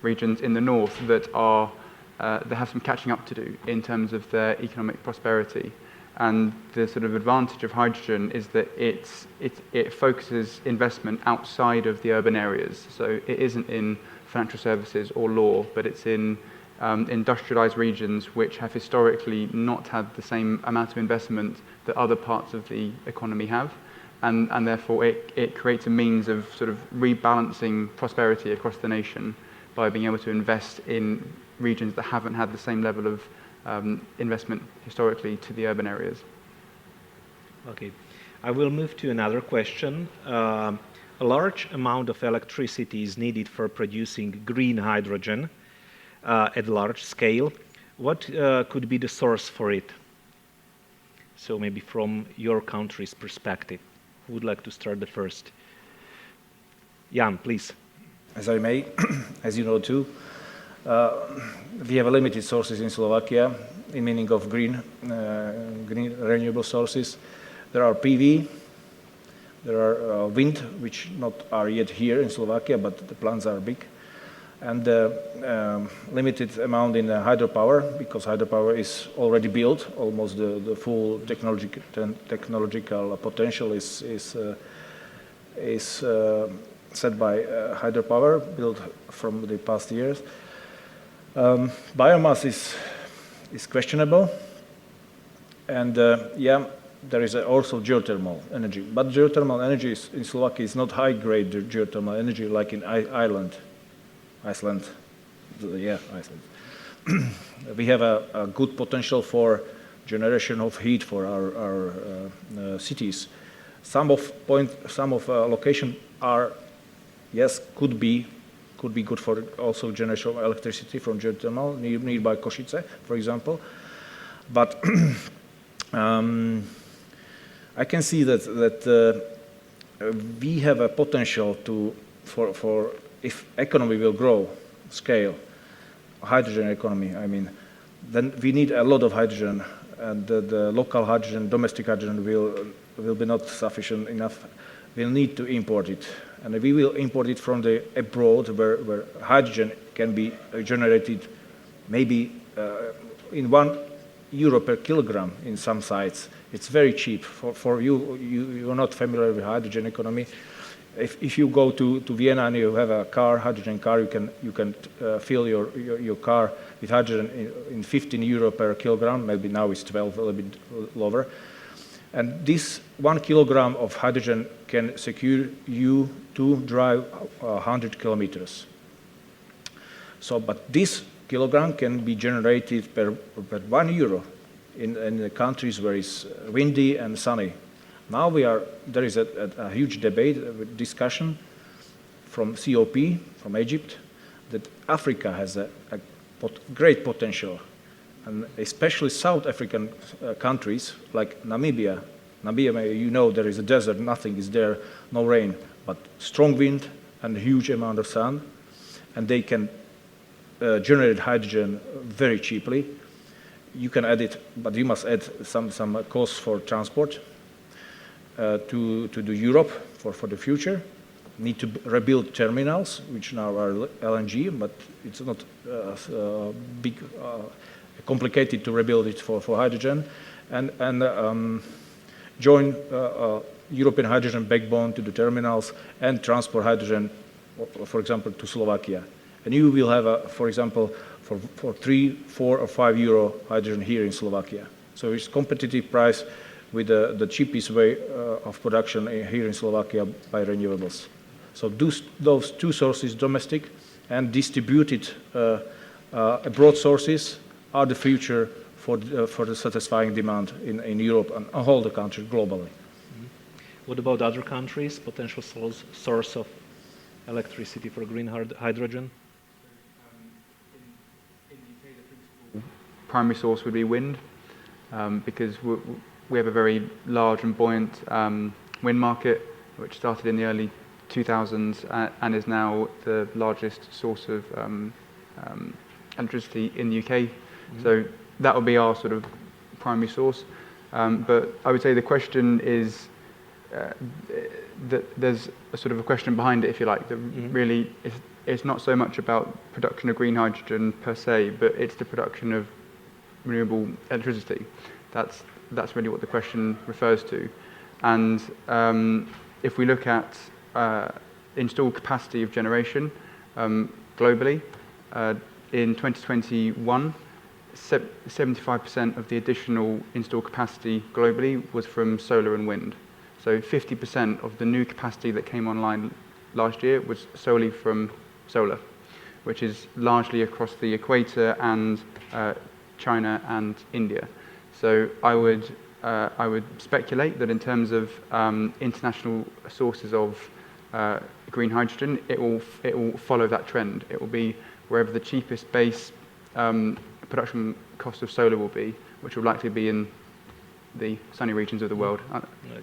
regions in the north that have some catching up to do in terms of their economic prosperity. And the sort of advantage of hydrogen is that it focuses investment outside of the urban areas. So it isn't in financial services or law, but it's in industrialized regions which have historically not had the same amount of investment that other parts of the economy have. And therefore it creates a means of sort of rebalancing prosperity across the nation by being able to invest in regions that haven't had the same level of investment historically to the urban areas. Okay, I will move to another question. A large amount of electricity is needed for producing green hydrogen at large scale. What could be the source for it? So maybe from your country's perspective. Who would like to start the first? Jan, please. As I may, as you know too, we have limited sources in Slovakia, in meaning of green renewable sources. There are PV, there are wind, which not are yet here in Slovakia, but the plants are big, and limited amount in hydropower, because hydropower is already built. Almost the full technological potential is set by hydropower built from the past years. Biomass is questionable, and yeah, there is also geothermal energy. But geothermal energy in Slovakia is not high-grade geothermal energy like in Iceland. Yeah, Iceland. We have a good potential for generation of heat for our cities. Some of location are, yes, could be good for also generation of electricity from geothermal nearby Košice, for example. But I can see that we have a potential for if economy will grow, scale, hydrogen economy, I mean, then we need a lot of hydrogen, and the local hydrogen, domestic hydrogen will be not sufficient enough. We'll need to import it, and we will import it from the abroad, where hydrogen can be generated maybe in €1 per kilogram in some sites. It's very cheap. For you're not familiar with hydrogen economy. If you go to Vienna and you have a car, hydrogen car, you can fill your car with hydrogen in €15 per kilogram. Maybe now it's 12, a little bit lower. And this 1 kilogram of hydrogen can secure you to drive 100 kilometers. So, but this kilogram can be generated per €1 in the countries where it's windy and sunny. Now there is a huge debate, discussion from COP, from Egypt, that Africa has a great potential, and especially South African countries like Namibia Namibia, you know, there is a desert, nothing is there, no rain, but strong wind and a huge amount of sun, and they can generate hydrogen very cheaply. You can add it, but you must add some costs for transport to the Europe for the future. Need to rebuild terminals, which now are LNG, but it's not complicated to rebuild it for hydrogen, and join European hydrogen backbone to the terminals and transport hydrogen, for example, to Slovakia. And you will have, for example, for 3, 4, or 5 euro hydrogen here in Slovakia. So it's competitive price with the cheapest way of production here in Slovakia by renewables. So those two sources, domestic and distributed abroad sources, are the future for the satisfying demand in Europe and all the countries globally. What about other countries, potential source of electricity for green hydrogen? In the UK, the principal primary source would be wind, because we have a very large and buoyant wind market, which started in the early 2000s and is now the largest source of electricity in the UK. Mm-hmm. So that would be our sort of primary source. But I would say the question is that there's a sort of a question behind it, if you like, that really it's not so much about production of green hydrogen per se, but it's the production of renewable electricity. That's really what the question refers to. And if we look at installed capacity of generation globally, in 2021, 75% of the additional installed capacity globally was from solar and wind. So 50% of the new capacity that came online last year was solely from solar, which is largely across the equator and China and India. So I would speculate that in terms of international sources of green hydrogen, it will follow that trend. It will be wherever the cheapest base production cost of solar will be, which will likely be in the sunny regions of the world,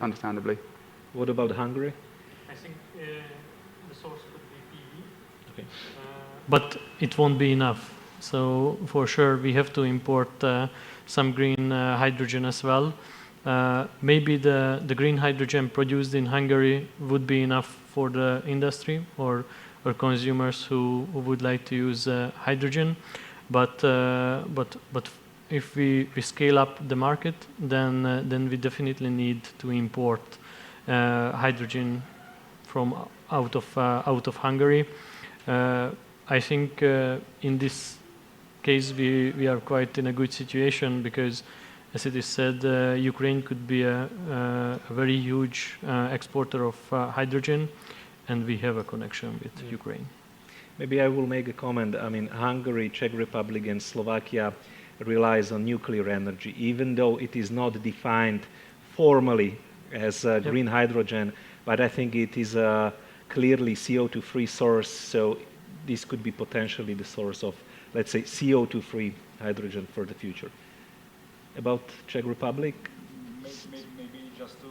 understandably. What about Hungary? I think the source could be PV, okay. But it won't be enough. So for sure we have to import some green hydrogen as well. Maybe the green hydrogen produced in Hungary would be enough for the industry or consumers who would like to use hydrogen. But if we scale up the market, then we definitely need to import hydrogen from out of Hungary. I think in this case we are quite in a good situation because, as it is said, Ukraine could be a very huge exporter of hydrogen, and we have a connection with Ukraine. Maybe I will make a comment. I mean, Hungary, Czech Republic, and Slovakia relies on nuclear energy, even though it is not defined formally as green hydrogen, but I think it is a clearly CO2-free source, so this could be potentially the source of, let's say, CO2-free hydrogen for the future. About Czech Republic? Maybe just to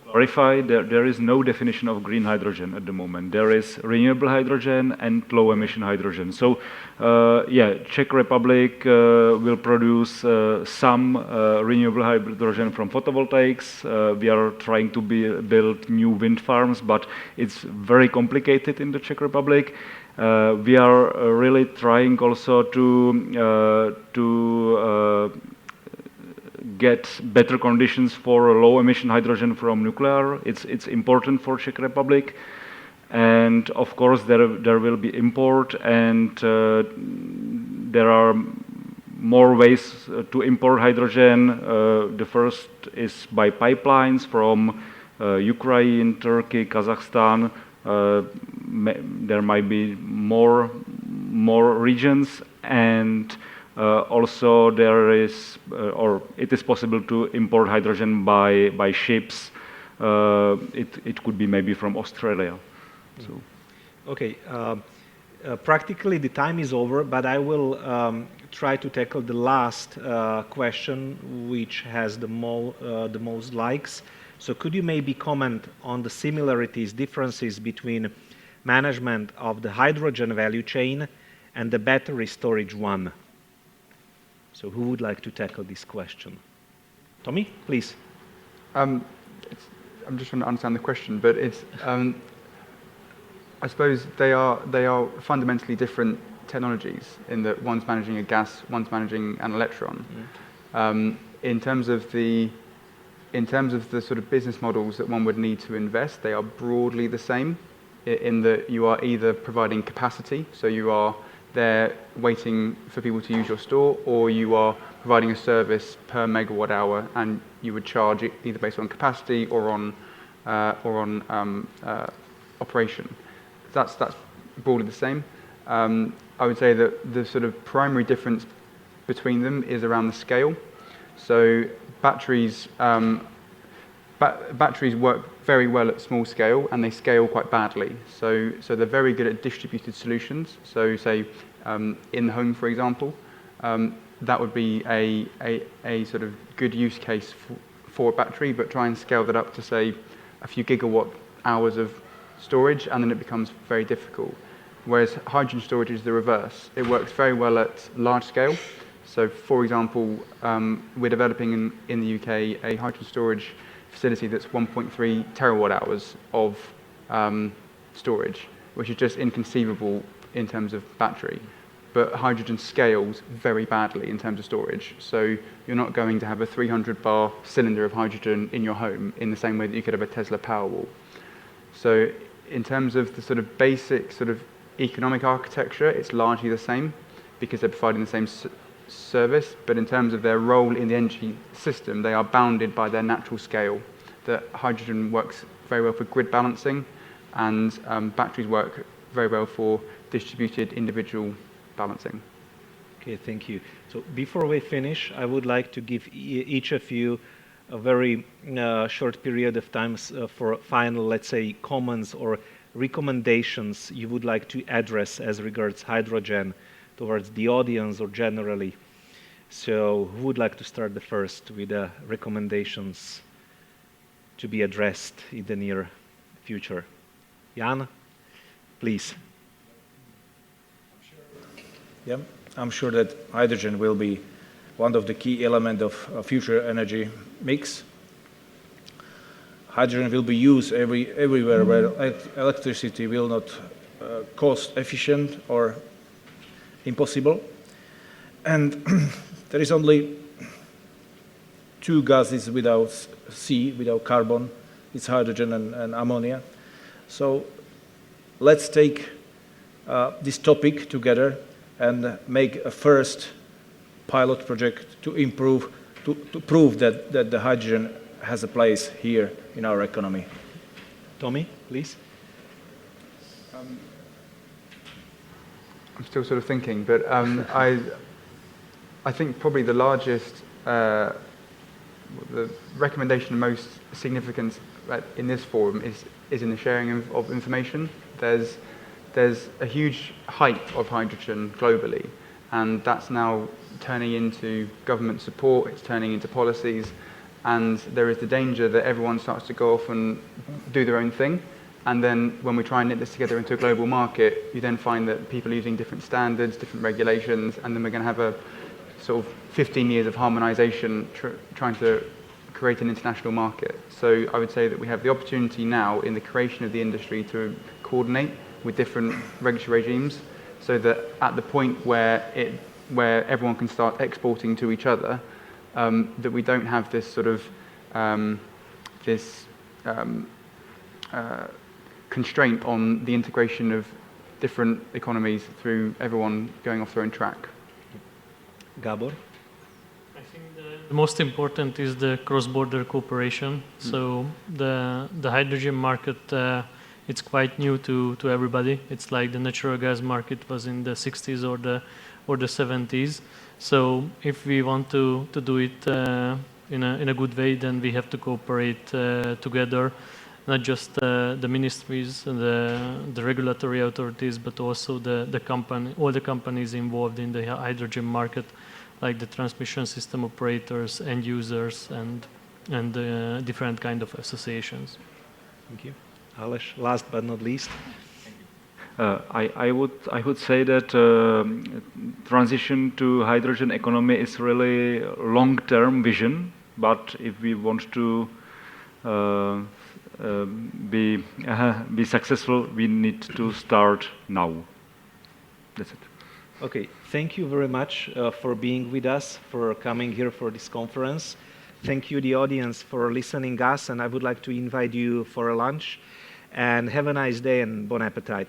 clarify, there is no definition of green hydrogen at the moment. There is renewable hydrogen and low-emission hydrogen. So, Czech Republic will produce some renewable hydrogen from photovoltaics. We are trying to build new wind farms, but it's very complicated in the Czech Republic. We are really trying also to get better conditions for low-emission hydrogen from nuclear. It's important for Czech Republic, and of course there will be import, and there are more ways to import hydrogen. The first is by pipelines from Ukraine, Turkey, Kazakhstan. There might be more regions, and also there is, or it is possible to import hydrogen by ships. It could be maybe from Australia. So. Okay, practically the time is over, but I will try to tackle the last question, which has the most likes. So could you maybe comment on the similarities, differences between management of the hydrogen value chain and the battery storage one? So who would like to tackle this question? Tommy, please. I'm just trying to understand the question, but it's, I suppose they are fundamentally different technologies in that one's managing a gas, one's managing an electron. In terms of the sort of business models that one would need to invest, they are broadly the same in that you are either providing capacity, so you are there waiting for people to use your store, or you are providing a service per megawatt hour, and you would charge it either based on capacity or on operation. That's broadly the same. I would say that the sort of primary difference between them is around the scale. So batteries work very well at small scale, and they scale quite badly. So they're very good at distributed solutions. So say in the home, for example, that would be a sort of good use case for a battery, but try and scale that up to say a few gigawatt hours of storage, and then it becomes very difficult. Whereas hydrogen storage is the reverse. It works very well at large scale. So for example, we're developing in the UK a hydrogen storage facility that's 1.3 terawatt hours of storage, which is just inconceivable in terms of battery. But hydrogen scales very badly in terms of storage. So you're not going to have a 300 bar cylinder of hydrogen in your home in the same way that you could have a Tesla Powerwall. So in terms of the sort of basic sort of economic architecture, it's largely the same because they're providing the same service, but in terms of their role in the energy system, they are bounded by their natural scale. That hydrogen works very well for grid balancing, and batteries work very well for distributed individual balancing. Okay, thank you. So before we finish, I would like to give each of you a very short period of time for final, let's say, comments or recommendations you would like to address as regards hydrogen towards the audience or generally. So who would like to start the first with the recommendations to be addressed in the near future? Jan, please. Yeah, I'm sure that hydrogen will be one of the key elements of a future energy mix. Hydrogen will be used everywhere where electricity will not cost efficient or impossible. And there is only two gases without without carbon. It's hydrogen and ammonia. So let's take this topic together and make a first pilot project to prove that the hydrogen has a place here in our economy. Tommy, please. I'm still sort of thinking, but I think probably the largest, the recommendation most significant in this forum is in the sharing of information. There's a huge hype of hydrogen globally, and that's now turning into government support, it's turning into policies, and there is the danger that everyone starts to go off and do their own thing. And then when we try and knit this together into a global market, you then find that people are using different standards, different regulations, and then we're going to have a sort of 15 years of harmonization trying to create an international market. So I would say that we have the opportunity now in the creation of the industry to coordinate with different regulatory regimes so that at the point where everyone can start exporting to each other, that we don't have this sort of constraint on the integration of different economies through everyone going off their own track. Gabor? I think the most important is the cross-border cooperation. So the hydrogen market, it's quite new to everybody. It's like the natural gas market was in the 60s or the 70s. So if we want to do it in a good way, then we have to cooperate together. Not just the ministries, the regulatory authorities, but also all the companies involved in the hydrogen market, like the transmission system operators, end users, and and different kind of associations. Thank you. Aleš, last but not least. I would say that transition to hydrogen economy is really a long-term vision, but if we want to be successful, we need to start now. That's it. Okay, thank you very much for being with us, for coming here for this conference. Thank you, the audience, for listening us, and I would like to invite you for a lunch. And have a nice day and bon appetit.